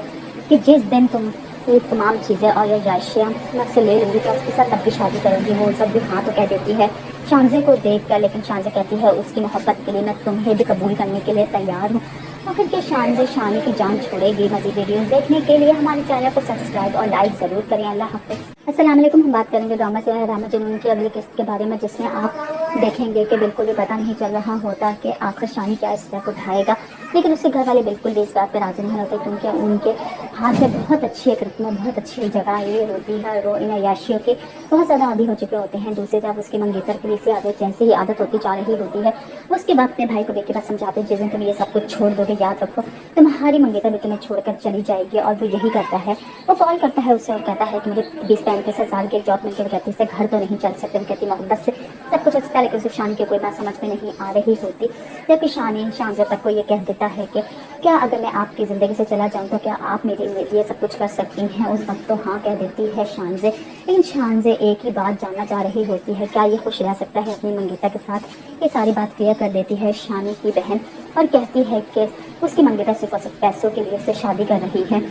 کہ جس دن تم یہ تمام چیزیں اور عیاشیاں میں سے لے لوں گی تو اس کے ساتھ تب بھی شادی کروں گی۔ وہ سب بھی ہاں تو کہہ دیتی ہے شانزے کو دیکھ کر، لیکن شانزے کہتی ہے اس کی محبت کے لیے میں تمہیں بھی قبول کرنے کے لیے تیار ہوں۔ آخر کے شانزے شانی کی جان چھوڑے گی؟ مزید ویڈیوز دیکھنے کے لیے ہمارے چینل کو سبسکرائب اور لائک ضرور کریں۔ اللہ حافظ۔ السلام علیکم، ہم بات کریں گے ڈرامہ سے ڈرامہ جنون کی اگلی قسط کے بارے میں، جس میں آپ دیکھیں گے کہ بالکل بھی پتہ نہیں چل رہا ہوتا کہ آخر شانی کیا اسٹیپ اٹھائے گا، लेकिन उसके घर वाले बिल्कुल भी इस बात पर राजी नहीं होते, क्योंकि उनके हाथ में बहुत अच्छी एक रस्म, बहुत अच्छी जगह ये होती है और वो इन अय्याशियों के बहुत ज़्यादा आदी हो चुके होते हैं। दूसरी तरफ उसके मंगेतर की भी आदत जैसे ही आदत होती जा रही होती है, उसके बाद अपने भाई को बेटी बात समझाते हैं, जिस दिन तुम ये सब कुछ छोड़ दोगे याद रखो तुम्हारी मंगेतर भी तुम्हें छोड़कर चली जाएगी। और वो यही करता है, वो कॉल करता है उससे और कहता है कि मुझे 20-35 हज़ार की एक जॉब मिल के कहती से घर तो नहीं चल सकते। वो कहती मोहब्बत से सब कुछ अच्छा, लेकिन उसे शान की कोई बात समझ में नहीं आ रही होती, जबकि शानजे तक को ये कह देता है कि क्या अगर मैं आपकी ज़िंदगी से चला जाऊँ तो क्या आप मेरे लिए सब कुछ कर सकती हैं। उस वक्त तो हाँ कह देती है शानजे, लेकिन शानजे एक ही बात जानना चाह रही होती है, क्या ये खुश रह सकता है अपनी मंगेतर के साथ। ये सारी बात क्लियर कर देती है शानी की बहन और कहती है कि उसकी मंगेतर सिर्फ पैसों के लिए उससे शादी कर रही है।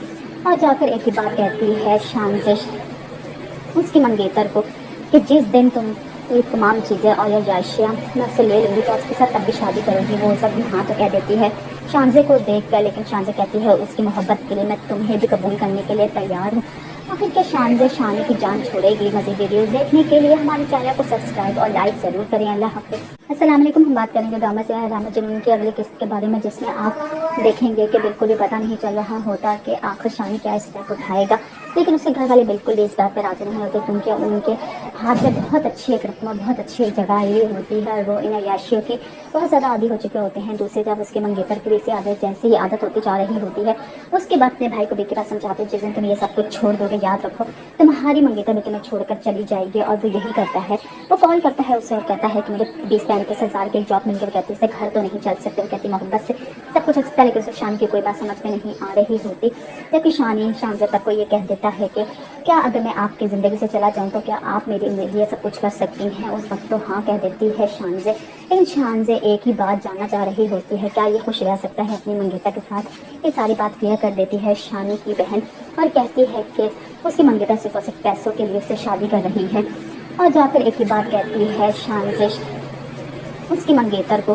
और जाकर एक ही बात कहती है शानजे उसकी मंगेतर को कि जिस दिन तुम ये तमाम चीज़ें और याशियाँ मैं उससे ले लूँगी तो उसके साथ तब भी शादी करूँगी। वो सब भी हाँ तो कह देती है शानजे को देख कर, लेकिन शानजे कहती है उसकी मोहब्बत के लिए मैं तुम्हें भी कबूल करने के लिए तैयार हूँ। आखिर क्या शानजे शानी की जान छोड़ेगी? मज़ीद वीडियोस देखने के लिए हमारे चैनल को सब्सक्राइब और लाइक ज़रूर करें। अल्लाह हाफ़िज़। अस्सलाम वालेकुम। हम बात करेंगे ड्रामा से ड्रामा जुनून की अगली किस्त के बारे में, जिसमें आप देखेंगे कि बिल्कुल भी पता नहीं चल रहा होता कि आखिर शानी क्या स्टेप उठाएगा, लेकिन उसके घर वाले बिल्कुल भी इस बात पर राजी नहीं होते, क्योंकि उनके हाथ में बहुत अच्छी एक रस्म, बहुत अच्छी एक जगह ये होती है और वो इन अय्याशियों की बहुत ज़्यादा आदी हो चुके होते हैं। दूसरी तरफ उसके मंगेतर की भी आदत जैसे ही आदत होती जा रही होती है, उसके बाद अपने भाई को बेटी बात समझाते हैं, जिस दिन तुम ये सब कुछ छोड़ दोगे याद रखो तुम्हारी मंगेतर भी तुम्हें छोड़कर चली जाएगी। और वो यही करता है, वो कॉल करता है उससे और कहता है कि मुझे 20-35 हज़ार की एक जॉब मिल गई। कहती से घर तो नहीं चल सकते। वो कहती मोहब्बत से सब कुछ अच्छा, लेकिन उसे शान की कोई बात समझ में नहीं आ रही होती, जबकि शानजे तक को ये कह देता है कि क्या अगर मैं आपकी ज़िंदगी से चला जाऊँ तो क्या आप मेरे लिए सब कुछ कर सकती हैं। उस वक्त तो हाँ कह देती है शानजे, लेकिन शानजे एक ही बात जानना चाह रही होती है, क्या ये खुश रह सकता है अपनी मंगेतर के साथ। ये सारी बात क्लियर कर देती है शानी की बहन और कहती है कि उसकी मंगेतर सिर्फ पैसों के लिए उससे शादी कर रही है। और जाकर एक ही बात कहती है शानजे उसकी मंगेतर को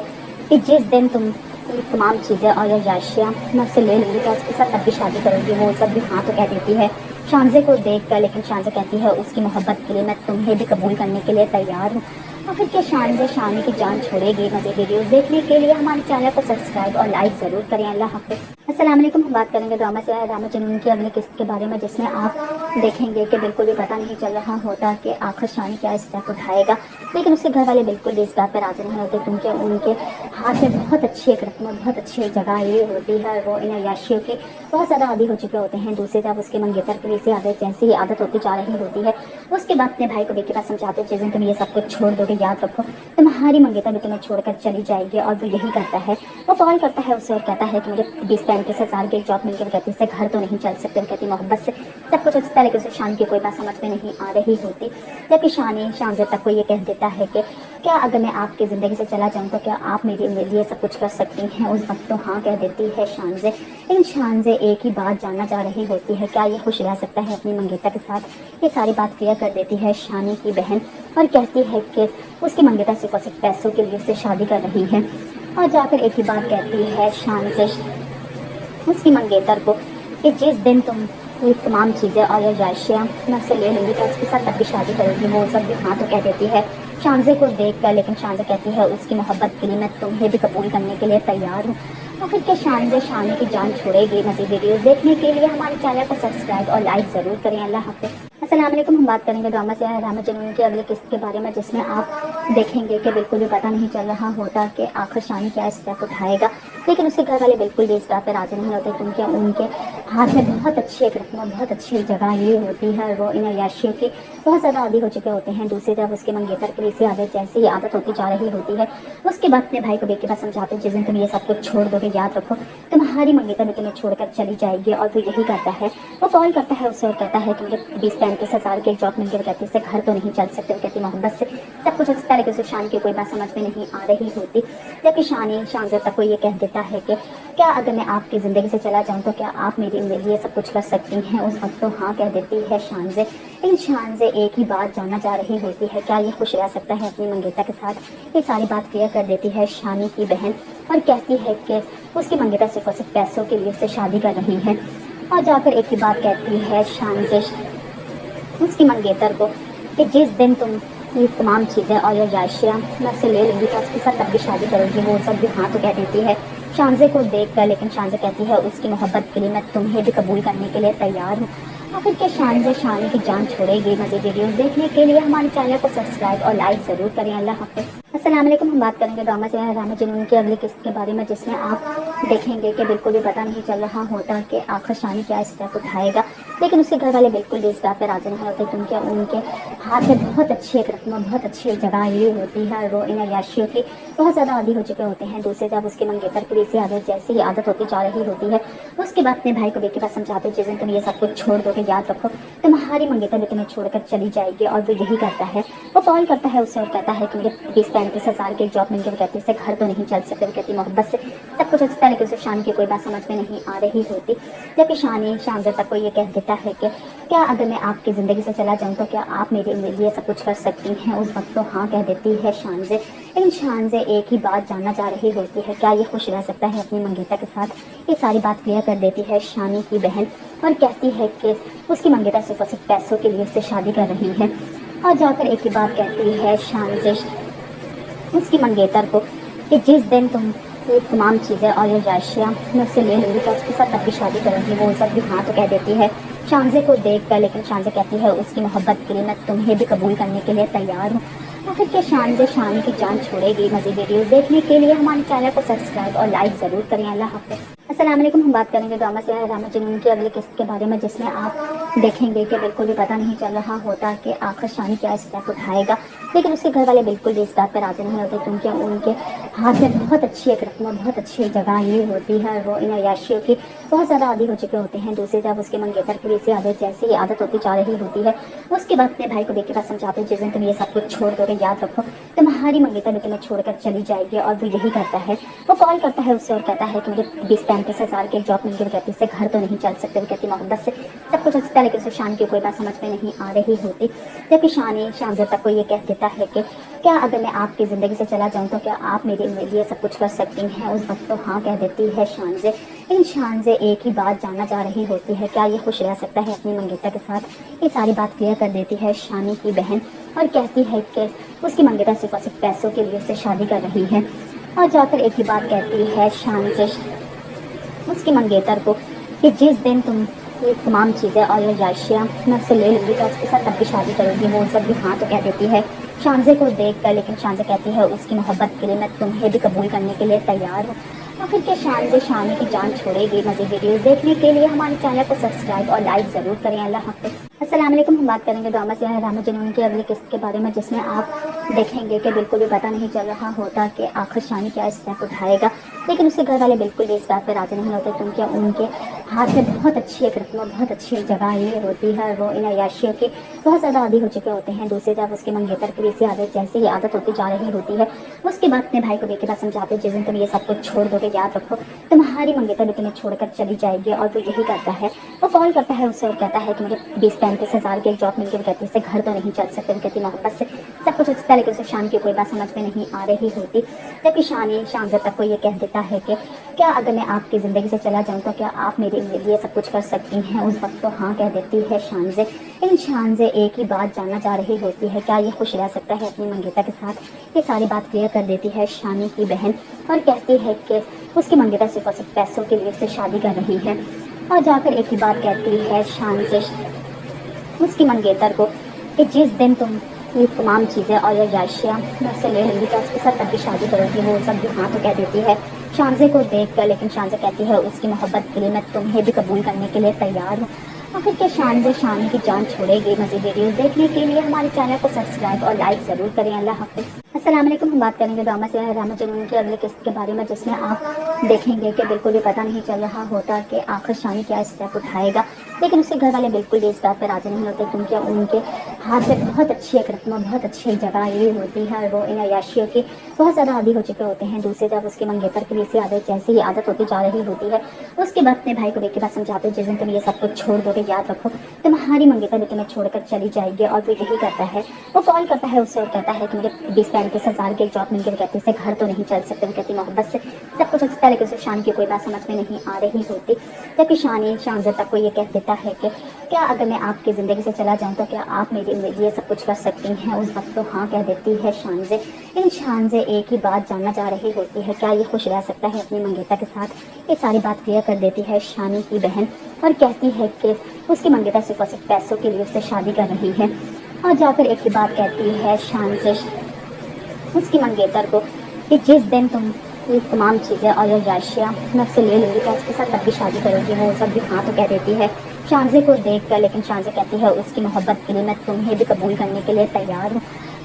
कि जिस दिन तुम ये तमाम चीज़ें और याशियाँ मैं उससे ले लूँगी तो उसके साथ तब भी शादी करूँगी। वो सब भी हाँ तो कह देती है शानजे को देख कर, लेकिन शानजे कहती है उसकी मोहब्बत के लिए मैं तुम्हें भी कबूल करने के लिए तैयार हूँ। आखिर क्या शानजे शानी की जान छोड़ेगी? मज़ीद वीडियोस देखने के लिए हमारे चैनल को सब्सक्राइब और लाइक ज़रूर करें। अल्लाह हाफ़िज़। अस्सलाम वालेकुम। हम बात करेंगे ड्रामा से ड्रामा जुनून की अगली किस्त के बारे में, जिसमें आप देखेंगे कि बिल्कुल भी पता नहीं चल रहा होता कि आखिर शानी क्या स्टेप उठाएगा, लेकिन उसके घर वाले बिल्कुल भी इस बात पर राजी नहीं होते, क्योंकि उनके हाथ में बहुत अच्छी एक रस्म, बहुत अच्छी एक जगह ये होती है। वो इन अय्याशियों की बहुत ज़्यादा आदी हो चुके होते हैं। दूसरी तरफ उसके मंगेतर की भी आदत जैसे ही आदत होती जा रही होती है, उसके बाद अपने भाई को बेटी बात समझाते हैं, जिस दिन तुम ये सब कुछ छोड़ दोगे याद रखो तुम्हारी मंगेतर भी तुम्हें छोड़कर चली जाएगी। और वो यही करता है, वो कॉल करता है उससे और कहता है कि मुझे 20-35 हज़ार की एक जॉब मिल गई। कहती से घर तो नहीं चल सकते। वो कहती मोहब्बत से सब कुछ अच्छा, लेकिन उसे शान की कोई बात समझ में नहीं आ रही होती, जबकि शानजे तक को ये कह देता है कि क्या अगर मैं आपकी ज़िंदगी से चला जाऊँ तो क्या आप मेरे लिए सब कुछ कर सकती हैं। उस वक्त तो हाँ कह देती है शानजे, लेकिन शानजे एक ही बात जानना चाह रही होती है, क्या ये खुश रह सकता है अपनी मंगेतर के साथ। ये सारी बात क्लियर कर देती है शानी की बहन और कहती है कि उसकी मंगेतर सिर्फ पैसों के लिए उससे शादी कर रही है। और जाकर एक ही बात कहती है शानजे उसकी मंगेतर को कि जिस दिन तुम ये तमाम चीज़ें और याशियाँ मैं उससे ले लूँगी तो उसके साथ तब भी शादी करूँगी। वो सब भी हाँ तो कह देती है शानजे को देख कर, लेकिन शानजे कहती है उसकी मोहब्बत के लिए मैं तुम्हें भी कबूल करने के लिए तैयार हूँ। आखिर क्या शानजे शानी की जान छोड़ेगी? मज़ीद वीडियोस देखने के लिए हमारे चैनल को सब्सक्राइब और लाइक ज़रूर करें। अल्लाह हाफ़िज़। अस्सलाम वालेकुम। हम बात करेंगे ड्रामा से ड्रामा जुनून की अगली किस्त के बारे में, जिसमें आप देखेंगे कि बिल्कुल भी पता नहीं चल रहा होता कि आखिर शानी क्या स्टेप उठाएगा, लेकिन उसके घर वाले बिल्कुल भी इस बात पर राजी नहीं होते, क्योंकि उनके हाथ में बहुत अच्छी एक रस्म, बहुत अच्छी एक जगह ये होती है और वो इन अय्याशियों की बहुत ज़्यादा आदी हो चुके होते हैं। दूसरी तरफ उसके मंगेतर की भी आदत जैसे ही आदत होती जा रही होती है, उसके बाद अपने भाई को बेटी बात समझाते हैं, जिस दिन तुम ये सब कुछ छोड़ दोगे याद रखो तुम्हारी मंगेतर भी तुम्हें छोड़कर चली जाएगी। और वो यही करता है, वो कॉल करता है उससे और कहता है कि मुझे 20-35 हज़ार की एक जॉब मिल गई। कहती से घर तो नहीं चल सकते। वो कहती मोहब्बत से सब कुछ अच्छा, लेकिन उसे शान की कोई बात समझ में नहीं आ रही होती, जबकि शानजे तक को ये कह देता है कि क्या अगर मैं आपकी ज़िंदगी से चला जाऊँ तो क्या आप मेरे लिए सब कुछ कर सकती हैं। उस वक्त तो हाँ कह देती है शानजे, लेकिन शानजे एक ही बात जानना चाह रही होती है, क्या ये खुश रह सकता है अपनी मंगेतर के साथ। ये सारी बात क्लियर कर देती है शानी की बहन और कहती है कि उसकी मंगेतर सिर्फ पैसों के लिए उससे शादी कर रही है। और जाकर एक ही बात कहती है शानजे उसकी मंगेतर को कि जिस दिन तुम ये तमाम चीज़ें और याशियाँ मैं उससे ले लूँगी तो उसके साथ तब भी शादी करूँगी। वो सब भी हाँ तो कह देती है शानज़े को देखकर लेकिन शानज़े कहती है उसकी मोहब्बत के लिए मैं तुम्हें भी कबूल करने के लिए तैयार हूँ। आखिर के शानज़े शानी की जान छोड़ेगी। मज़ीद वीडियोस देखने के लिए हमारे चैनल को सब्सक्राइब और लाइक ज़रूर करें। अल्लाह हाफ़िज़। अस्सलाम वालेकुम। हम बात करेंगे ड्रामा से रामा जुनून की अगली किस्त के बारे में, जिसमें आप देखेंगे कि बिल्कुल भी पता नहीं चल रहा होता कि आखिर शानी क्या स्टेप उठाएगा, लेकिन उसके घर वाले बिल्कुल भी इस बात पर राज़ी नहीं होते क्योंकि उनके हाथ में बहुत अच्छी एक रस्म, बहुत अच्छी जगह ये होती है। वो इन अय्याशियों की बहुत ज़्यादा आदी हो चुके होते हैं। दूसरे जब उसके मंगेतर की इसी आदत जैसी ही आदत होती जा रही होती है, उसके बाद अपने भाई को बेटी का समझाते जिस दिन तुम ये सब कुछ छोड़ दोगे, याद रखो तुम्हारी मंगेतर भी तुम्हें छोड़कर चली जाएगी। और वो यही करता है, वो कॉल करता है उसे और कहता है कि मुझे 20-35 हज़ार की जॉब मिल गई। कहती है घर तो नहीं चल सकते, कहती मोहब्बत से सब कुछ अच्छा, लेकिन उसे शान की कोई बात समझ में नहीं आ रही होती। जबकि शानी शानज़े तक को ये कह देता है कि क्या अगर मैं आपकी ज़िंदगी से चला जाऊँ तो क्या आप मेरे लिए सब कुछ कर सकती हैं। उस वक्त तो हाँ कह देती है शानज़े, लेकिन शानज़े एक ही बात जानना चाह रही होती है, क्या ये खुश रह सकता है अपनी मंगेतर के साथ। ये सारी बात क्लियर कर देती है शानी की बहन और कहती है कि उसकी मंगेतर सिर्फ और सिर्फ पैसों के लिए उससे शादी कर रही है। और जाकर एक ही बात कहती है शानज़े उसकी मंगेतर को कि जिस दिन तुम ये तमाम चीज़ें और ये राशियाँ मैं उससे ले लूँगी तो उसके साथ तब भी शादी करूँगी। वो सब भी हाँ तो कह देती है शानज़े को देखकर, लेकिन शानज़े कहती है उसकी मोहब्बत के लिए मैं तुम्हें भी कबूल करने के लिए तैयार हूँ। आखिर के शानज़े शानी की जान छोड़ेगी। मज़ीद वीडियोस देखने के लिए हमारे चैनल को सब्सक्राइब और लाइक ज़रूर करें। अल्लाह हाफ़िज़। अस्सलाम वालेकुम। हम बात करेंगे ड्रामा से रामा जुनून की अगली किस्त के बारे में, जिसमें आप देखेंगे कि बिल्कुल भी पता नहीं चल रहा होता कि आखिर शानी क्या स्टेप उठाएगा, लेकिन उसके घर वाले बिल्कुल भी इस बात पर राज़ी नहीं होते क्योंकि उनके हाथ में बहुत अच्छी एक रस्म, बहुत अच्छी जगह ये होती है। वो इन अय्याशियों की बहुत ज़्यादा आदी हो चुके होते हैं। दूसरी जब उसके मंगेतर की इसी आदत जैसी ही आदत होती जा रही होती है, उसके बाद अपने भाई को बेटी का समझाते जिस दिन तुम ये सब कुछ छोड़ दोगे, याद रखो तुम्हारी मंगेतर भी तुम्हें छोड़कर चली जाएगी। और वो यही करता है, वो कॉल करता है उसे और कहता है कि मुझे 20-35 हज़ार की जॉब मिल गई। कहती से घर तो नहीं चल सकते, वो कहती मोहब्बत से सब कुछ अच्छा, लेकिन उसे शान की कोई बात समझ में नहीं आ रही होती। जबकि शानी शानज़े तक को ये कह देता है कि क्या अगर मैं आपकी ज़िंदगी से चला जाऊँ तो क्या आप मेरे लिए सब कुछ कर सकती हैं। उस वक्त तो हाँ कह देती है शानज़े, लेकिन शानज़े एक ही बात जानना चाह रही होती है, क्या ये खुश रह सकता है अपनी मंगेतर के साथ। ये सारी बात क्लियर कर देती है शानी की बहन और कहती है कि उसकी मंगेतर सिर्फ और सिर्फ पैसों के लिए उससे शादी कर रही है। और जाकर एक ही बात कहती है शानज़े उसकी मंगेतर को कि जिस दिन तुम ये तमाम चीज़ें और ये राशियाँ मैं उससे ले लूँगी तो उसके साथ तब भी शादी करूँगी। वो सब भी हाँ तो कह देती है शानज़े को देखकर, लेकिन शानज़े कहती है उसकी मोहब्बत के लिए मैं तुम्हें भी कबूल करने के लिए तैयार हूँ। आखिर के शानज़े शानी की जान छोड़ेगी। मज़ीद वीडियोस देखने के लिए हमारे चैनल को सब्सक्राइब और लाइक ज़रूर करें। अल्लाह हाफ़िज़। अस्सलाम वालेकुम। हम बात करेंगे ड्रामा से रामा जुनून की अगली किस्त के बारे में, जिसमें आप देखेंगे कि बिल्कुल भी पता नहीं चल रहा होता कि आखिर शानी क्या स्टेप उठाएगा, लेकिन उसके घर वाले बिल्कुल भी इस बात पर राज़ी नहीं होते क्योंकि उनके हाथ में बहुत अच्छी एक रस्म, बहुत अच्छी जगह ये होती है। वो इन अय्याशियों की बहुत ज़्यादा आदी हो चुके होते हैं। दूसरी जब उसके मंगेतर की इसी आदत जैसी ही आदत होती जा रही होती है, उसके बाद अपने भाई को बेटी का समझाते जिस दिन तुम ये सब कुछ छोड़ दोगे, याद रखो तुम्हारी मंगेतर भी तुम्हें छोड़कर चली जाएगी। और वो यही करता है, वो कॉल करता है उसे और कहता है कि मुझे 20-35 हज़ार की जॉब मिल गई। कहती से घर तो नहीं चल सकते, वो कहती मोहब्बत से सब कुछ अच्छा, लेकिन उसे शान की कोई बात समझ में नहीं आ रही होती। जबकि शानी शानज़े तक को ये कह देता है कि क्या अगर मैं आपकी ज़िंदगी से चला जाऊँ तो क्या आप मेरे लिए सब कुछ कर सकती हैं। उस वक्त तो हाँ कह देती है शानज़े, लेकिन शानज़े एक ही बात जानना चाह रही होती है, क्या ये खुश रह सकता है अपनी मंगेतर के साथ। ये सारी बात क्लियर कर देती है शानी की बहन और कहती है कि उसकी मंगेतर सिर्फ और सिर्फ पैसों के लिए उससे शादी कर रही है। और जाकर एक ही बात कहती है शानज़े उसकी मंगेतर को कि जिस दिन तुम ये तमाम चीज़ें और ये राशियाँ मैं उससे ले लूँगी तो उसके साथ तब भी शादी करूँगी। वो सब भी हाँ तो कह देती है शानज़े को देखकर, लेकिन शानज़े कहती है उसकी मोहब्बत के लिए मैं तुम्हें भी कबूल करने के लिए तैयार हूँ। आखिर के शानज़े शानी की जान छोड़ेगी। मज़ीद वीडियोस देखने के लिए हमारे चैनल को सब्सक्राइब और लाइक ज़रूर करें। अल्लाह हाफ़िज़। अस्सलाम वालेकुम। हम बात करेंगे ड्रामा से रामा जुनून की अगली किस्त के बारे में, जिसमें आप देखेंगे कि बिल्कुल भी पता नहीं चल रहा होता कि आखिर शानी क्या स्टेप उठाएगा, लेकिन उसके घर वाले बिल्कुल भी इस बात पर राज़ी नहीं होते क्योंकि उनके हाथ में बहुत अच्छी एक रस्म, बहुत अच्छी जगह ये होती है। वो इन अय्याशियों की बहुत ज़्यादा आदी हो चुके होते हैं। दूसरे जब उसके मंगेतर की इसी आदत जैसी ही आदत होती जा रही होती है, उसके बाद अपने भाई को बेटी का समझाते जिस दिन तुम ये सब कुछ छोड़ दोगे, याद रखो तुम्हारी मंगेतर भी तुम्हें छोड़कर चली जाएगी। और वो यही करता है, वो कॉल करता है उसे और कहता है कि मुझे 20-35 हज़ार की जॉब मिल गई। कहती से घर तो नहीं चल सकते, वो कहती मोहब्बत से सब कुछ अच्छा, लेकिन उसे शान की कोई बात समझ में नहीं आ रही होती। जबकि शानी शानज़े तक को ये कह देता है कि کیا اگر میں آپ کی زندگی سے چلا جاؤں تو کیا آپ میرے لیے سب کچھ کر سکتی ہیں؟ اس وقت تو ہاں کہہ دیتی ہے شانزے، لیکن شانزے ایک ہی بات جاننا چاہ رہی ہوتی ہے، کیا یہ خوش رہ سکتا ہے اپنی منگیتا کے ساتھ؟ یہ ساری بات کلیئر کر دیتی ہے شانی کی بہن اور کہتی ہے کہ اس کی منگیتا صرف اور صرف پیسوں کے لیے اس سے شادی کر رہی ہے، اور جا کر ایک ہی بات کہتی ہے شانزے اس کی منگیتر کو کہ جس دن تم یہ تمام چیزیں اور یہ اشیاء میں اس سے لے لوں گی تو اس کے ساتھ تب بھی شادی کرے گی۔ وہ سب بھی ہاں تو کہہ دیتی ہے شانزے کو دیکھ کر، لیکن شانزے کہتی ہے اس کی محبت کے لیے میں تمہیں بھی قبول کرنے کے لیے تیار ہوں۔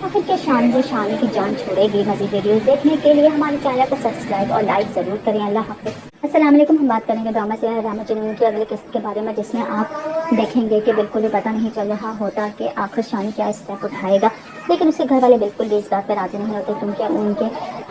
آخر کیا شانزے شانی کی جان چھوڑے گی؟ مزید ویڈیوز دیکھنے کے لیے ہمارے چینل کو سبسکرائب اور لائک ضرور کریں۔ اللہ حافظ۔ السلام علیکم، ہم بات کریں گے ڈرامہ سیریل رحمت جنون کی اگلی قسط کے بارے میں، جس میں آپ دیکھیں گے کہ بالکل بھی پتہ نہیں چل رہا ہوتا کہ آخر شانی کیا اسٹیپ اٹھائے گا، لیکن اس کے گھر والے بالکل بھی اس بات پر راضی نہیں ہوتے، کیونکہ ان کے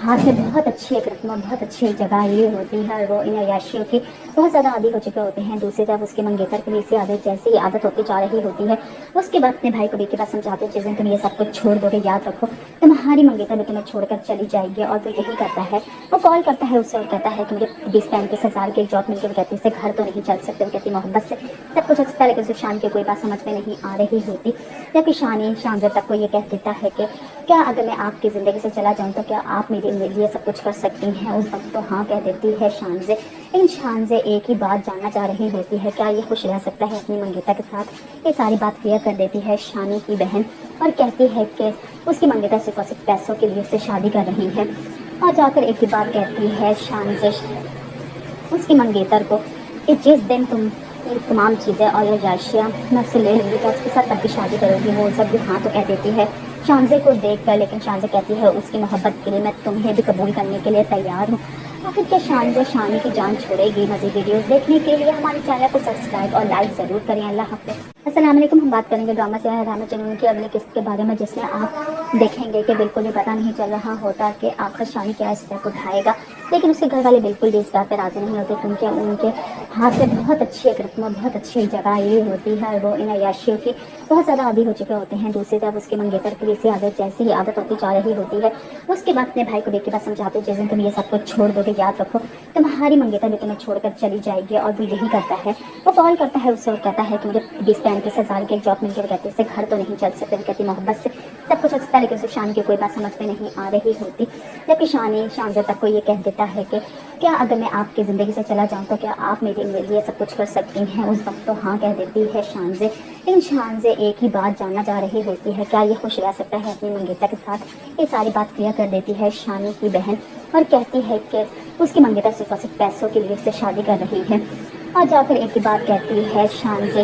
ہاتھ میں بہت اچھی ایک رقم، بہت اچھی ایک جگہ یہ ہوتی ہے، وہ ان عیاشیوں کی بہت زیادہ عادی ہو چکے ہوتے ہیں۔ دوسری طرف اس کے منگیتر کے لیے اسی عادت جیسی عادت ہوتی جا رہی ہوتی ہے، اس کے بعد اپنے بھائی کو بھی کے پاس سمجھاتے ہیں، جس دن تم یہ سب کچھ چھوڑ دو گے یاد رکھو تمہاری منگیتر بھی تمہیں چھوڑ کر چلی جائے گی، اور وہ یہی کرتا ہے، وہ کال کرتا ہے اسے اور کہتا ہے کہ مجھے 20-35 ہزار کی جاب مل کے، وہ کہتی ہے گھر تو نہیں چل سکتے، وہ کہتی محبت سے سب کچھ اچھا، لیکن اسے شان کی کوئی بات سمجھ میں نہیں آ رہی ہوتی، جبکہ شانزے تک کو یہ کہہ دیتا ہے کہ کیا اگر میں آپ کی زندگی سے چلا جاؤں تو کیا آپ میرے لیے سب کچھ کر سکتی ہیں؟ اس وقت تو ہاں کہہ دیتی ہے شانزے، لیکن شانزے ایک ہی بات جاننا چاہ رہی ہوتی ہے، کیا یہ خوش رہ سکتا ہے اپنی منگیتا کے ساتھ؟ یہ ساری بات کلیئر کر دیتی ہے شانی کی بہن اور کہتی ہے کہ اس کی منگیتا صرف اور صرف پیسوں کے لیے اس سے شادی کر رہی ہے، اور جا کر ایک ہی بات کہتی ہے شانزے اس کی منگیتر کو کہ جس دن تم یہ تمام چیزیں اور یہ اشیاء میں اس سے لے لوں گی تو اس کے ساتھ تب بھی شادی کرے گی۔ وہ سب بھی ہاں تو کہہ دیتی ہے شانزے کو دیکھ کر، لیکن شانزے کہتی ہے اس کی محبت کے لیے میں تمہیں بھی قبول کرنے کے لیے تیار ہوں۔ آخر کیا شانزے شانی کی جان چھوڑے گی؟ مزید ویڈیوز دیکھنے کے لیے ہمارے چینل کو سبسکرائب اور لائک ضرور کریں۔ اللہ حافظ۔ السلام علیکم، ہم بات کریں گے ڈرامہ سیریل رحمت جنون کی اگلی قسط کے بارے میں، جس میں آپ دیکھیں گے کہ بالکل بھی پتہ نہیں چل رہا ہوتا کہ آخر شانی کیا اسٹیپ اٹھائے گا، لیکن اس کے گھر والے بالکل بھی اس بات پر راضی نہیں ہوتے، کیونکہ ان کے ہاتھ میں بہت اچھی ایک رقم، بہت اچھی ایک جگہ یہ ہوتی ہے، وہ ان عیاشیوں کی بہت زیادہ عادی ہو چکے ہوتے ہیں۔ دوسری طرف اس کے منگیتر کی اسی عادت جیسی ہی عادت ہوتی جا رہی ہوتی ہے، اس کے بعد اپنے بھائی کو بھی کے پاس سمجھاتے ہیں، جس دن تم یہ سب کچھ چھوڑ دو گے یاد رکھو تمہاری منگیتر بھی تمہیں چھوڑ کر چلی جائے گی، اور وہ یہی کرتا ہے، وہ کال کرتا ہے اسے اور کہتا ہے کہ مجھے 20-35 ہزار کی ایک جاب مل کے، وہ کہتی ہے گھر تو نہیں چل سکتے، وہ کہتی محبت سے سب کچھ اچھا، لیکن اسے شان کی کوئی بات سمجھ میں نہیں آ رہی ہوتی، جبکہ شانزے تک کو یہ کہہ دیتا ہے کہ کیا اگر میں آپ کی زندگی سے چلا جاؤں تو کیا آپ میرے لیے سب کچھ کر سکتی ہیں؟ اس وقت تو ہاں کہہ دیتی ہے شانزے، لیکن شانزے ایک ہی بات جاننا چاہ رہی ہوتی ہے، کیا یہ خوش رہ سکتا ہے اپنی منگیتا کے ساتھ؟ یہ ساری بات کلیئر کر دیتی ہے شانی کی بہن اور کہتی ہے کہ اس کی منگیتا صرف اور صرف پیسوں کے لیے اس سے شادی کر رہی ہے، اور جا کر ایک ہی بات کہتی ہے شانزے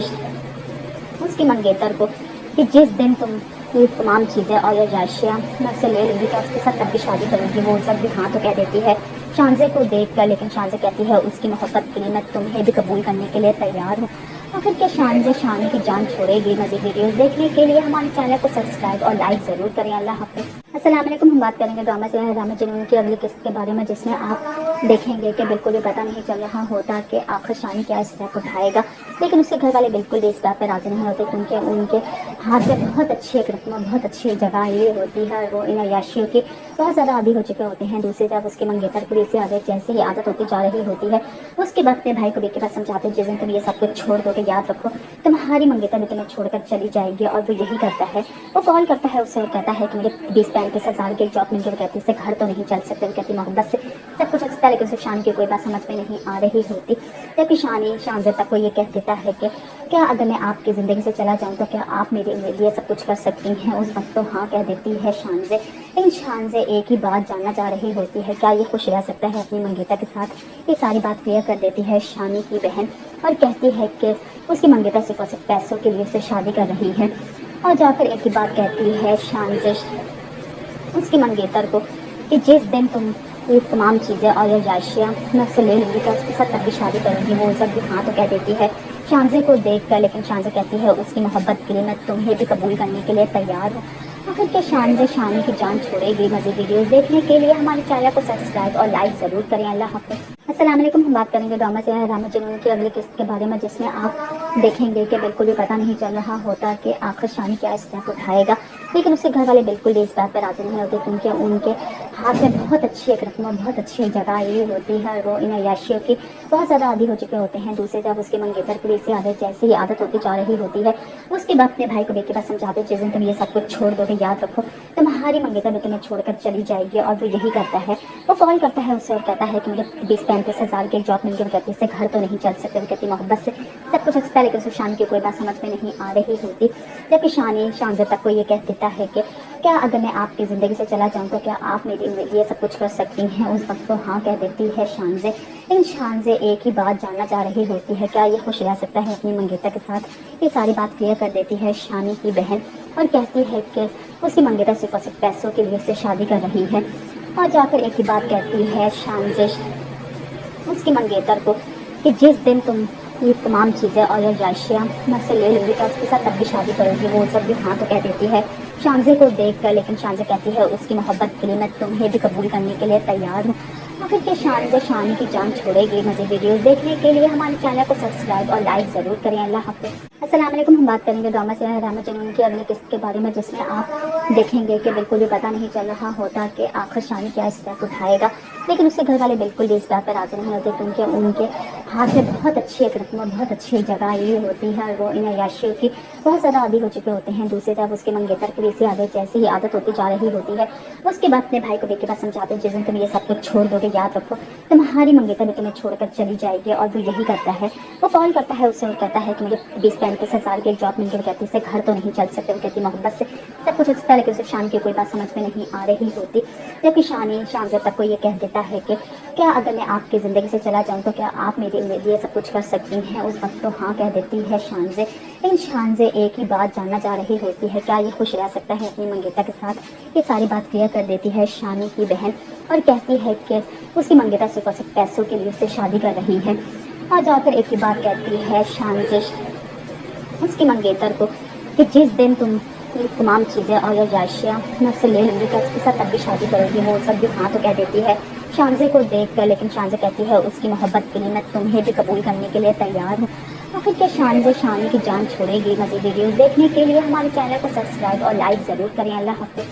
اس کی منگیتر کو کہ جس دن تم یہ تمام چیزیں اور یہ اشیاء میں اس سے لے لوں گی تو اس کے ساتھ تب بھی شادی کرے گی۔ وہ سب بھی ہاں تو کہہ دیتی ہے شانزے کو دیکھ کر، لیکن شانزے کہتی ہے اس کی محبت کے لیے میں تمہیں بھی قبول کرنے کے لیے تیار ہوں۔ آخر کیا شانزے شانی کی جان چھوڑے گی؟ مزید ویڈیوز دیکھنے کے لیے ہمارے چینل کو سبسکرائب اور لائک ضرور کریں۔ اللہ حافظ۔ السلام علیکم، ہم بات کریں گے ڈرامہ سیریل رحمت جنون کی اگلی قسط کے بارے میں، جس میں آپ دیکھیں گے کہ بالکل بھی پتہ نہیں چل رہا ہوتا کہ آخر شانی کیا اسٹیپ اٹھائے گا، لیکن اس کے گھر والے بالکل بھی اس بات پر راضی نہیں ہوتے، کیونکہ ان کے ہاتھ میں بہت اچھی ایک رقم، بہت اچھی ایک جگہ یہ ہوتی ہے، وہ ان عیاشیوں کی بہت زیادہ عادی ہو چکے ہوتے ہیں۔ دوسری طرف اس کے منگیتر کی اسی عادت جیسی ہی عادت ہوتی جا رہی ہوتی ہے، اس کے بعد اپنے بھائی کو بھی کے پاس سمجھاتے ہیں، جس دن تم یہ سب کچھ چھوڑ دو گے یاد رکھو تمہاری منگیتر بھی تمہیں چھوڑ کر چلی جائے گی، اور وہ یہی کرتا ہے، وہ کال کرتا ہے اسے اور کہتا ہے کہ مجھے 20-35 ہزار کی ایک جاب مل کے، وہ کہتی ہے گھر تو نہیں چل سکتے، وہ کہتی محبت سے سب کچھ اچھا، لیکن اسے شان کی کوئی بات سمجھ میں نہیں آ رہی ہوتی، جبکہ شانزے تک کو یہ کہہ دیتا ہے کہ کیا اگر میں آپ کی زندگی سے چلا جاؤں تو کیا آپ میرے لیے سب کچھ کر سکتی ہیں؟ اس وقت تو ہاں کہہ دیتی ہے شانزے، لیکن شانزے ایک ہی بات جاننا چاہ رہی ہوتی ہے، کیا یہ خوش رہ سکتا ہے اپنی منگیتا کے ساتھ؟ یہ ساری بات کلیئر کر دیتی ہے شانی کی بہن اور کہتی ہے کہ اس کی منگیتا صرف اور صرف پیسوں کے لیے اس سے شادی کر رہی ہے، اور جا کر ایک ہی بات کہتی ہے شانزے اس کی منگیتر کو کہ جس دن تم یہ تمام چیزیں اور یہ اشیاء میں اس سے لے لوں گی تو اس کے ساتھ تب بھی شادی کرے گی۔ وہ سب بھی ہاں تو کہہ دیتی ہے شانزے کو دیکھ کر، لیکن شانزے کہتی ہے اس کی محبت کے لیے میں تمہیں بھی قبول کرنے کے لیے تیار ہوں۔ آخر کیا شانزے شانی کی جان چھوڑے گی؟ مزید ویڈیوز دیکھنے کے لیے ہمارے چینل کو سبسکرائب اور لائک ضرور کریں۔ اللہ حافظ۔ السلام علیکم، ہم بات کریں گے ڈرامہ سیریل رحمت جنون کی اگلی قسط کے بارے میں، جس میں آپ دیکھیں گے کہ بالکل بھی پتہ نہیں چل رہا ہوتا کہ آخر شانی کیا اسٹیپ اٹھائے گا، لیکن اس کے گھر والے بالکل بھی اس بات پر راضی نہیں ہوتے، کیونکہ ان کے हाथ में बहुत अच्छी एक रकम और बहुत अच्छी एक जगह ये होती है, और वो इन अय्याशियों की बहुत ज़्यादा आदी हो चुके होते हैं। दूसरे जब उसके मंगेतर की इसी आदत जैसे ही आदत होती जा रही होती है, उसके बाद अपने भाई को बेटी बात समझाते जिस तुम ये सब कुछ छोड़ दोगे, याद रखो तुम्हारी मंगेतर भी तुम्हें छोड़कर चली जाएगी। और वो यही करता है, वो कॉल करता है उससे और कहता है कि मुझे 20-35 हज़ार की जॉब मिल गई। वो कहती है इससे घर तो नहीं चल सकते, वो कहती मोहब्बत से सब कुछ अच्छा है, लेकिन उसे शान की कोई बात समझ में नहीं आ रही होती। जबकि शानजे तक को ये कह देता है कि क्या अगर मैं आपकी ज़िंदगी से चला जाऊँ तो क्या आप मेरे लिए सब कुछ कर सकती हैं। उस वक्त तो हाँ कह देती है शानजे, लेकिन शानजे एक ही बात जानना चाह रही होती है, क्या ये खुश रह सकता है अपनी मंगेतर के साथ। ये सारी बात क्लियर कर देती है शानी की बहन और कहती है कि उसकी मंगेतर सिर्फ और सिर्फ पैसों के लिए उससे शादी कर रही है। और जाकर एक ही बात कहती है शानजे उसकी मंगेतर को कि जिस दिन तुम ये तमाम चीज़ें और अय्याशियाँ मुझसे ले लोगी तो उसके साथ तब भी शादी करोगी। वो सब भी हाँ तो कह देती है शानजे को देख कर, लेकिन शानजे कहती है उसकी मोहब्बत के लिए मैं तुम्हें भी कबूल करने के लिए तैयार हूँ। आखिर के शानजे शानी की जान छोड़ेगी। मज़े वीडियोस देखने के लिए हमारे चैनल को सब्सक्राइब और लाइक ज़रूर करें। अल्लाह हाफ़िज़। अस्सलाम वालेकुम। हम बात करेंगे ड्रामा सीरियल रामा जुनून की अगली किस्त के बारे में, जिसमें आप देखेंगे कि बिल्कुल भी पता नहीं चल रहा होता कि आखिर शानी क्या स्टेप उठाएगा। लेकिन उसके घर वाले बिल्कुल भी इस बात पर राजी नहीं होते, क्योंकि उनके हाथ में बहुत अच्छी एक रकम और बहुत अच्छी एक जगह ये होती है, और वो इन अय्याशियों की बहुत ज़्यादा आदी हो चुके होते हैं। दूसरी तरफ उसके मंगेतर की इसी आदत जैसे ही आदत होती जा रही होती है, उसके बाद अपने भाई को बेटी बात समझाते जिस दिन तुम ये सब कुछ छोड़ दोगे, याद रखो तुम्हारी मंगेतर भी तुम्हें छोड़कर चली जाएगी। और वो यही करता है, वो कॉल करता है उससे और कहता है कि मुझे 20-35 हज़ार की एक जॉब मिल गई। वो कहती है घर तो नहीं चल सकते, वो कहती मोहब्बत से सब कुछ अच्छा है, लेकिन उसे शान की कोई बात समझ में नहीं आ रही होती। जबकि शानजे तक को ये कह देता है कि क्या अगर मैं आपकी ज़िंदगी से चला जाऊँ तो क्या आप मेरे लिए सब कुछ कर सकती हैं। उस वक्त तो हाँ कह देती है शानजे, लेकिन शानजे एक ही बात जानना चाह रही होती है, क्या ये खुश रह सकता है अपनी मंगेतर के साथ। ये सारी बात क्लियर कर देती है शानी की बहन और कहती है कि उसकी मंगेतर सिर्फ और सिर्फ पैसों के लिए उससे शादी कर रही है। और जाकर एक ही बात कहती है शानजे उसकी मंगेतर को कि जिस दिन तुम ये तमाम चीज़ें और अय्याशियाँ मुझसे ले लूँगी तो उसके साथ तब भी शादी करोगी। वो सब भी हाँ तो कह देती है शानजे को देख कर, लेकिन शानजे कहती है उसकी मोहब्बत के लिए मैं तुम्हें भी कबूल करने के लिए तैयार हूँ। आखिर क्या शानजे शानी की जान छोड़ेगी। मज़ीद वीडियोस देखने के लिए हमारे चैनल को सब्सक्राइब और लाइक ज़रूर करें। अल्लाह हाफ़िज़।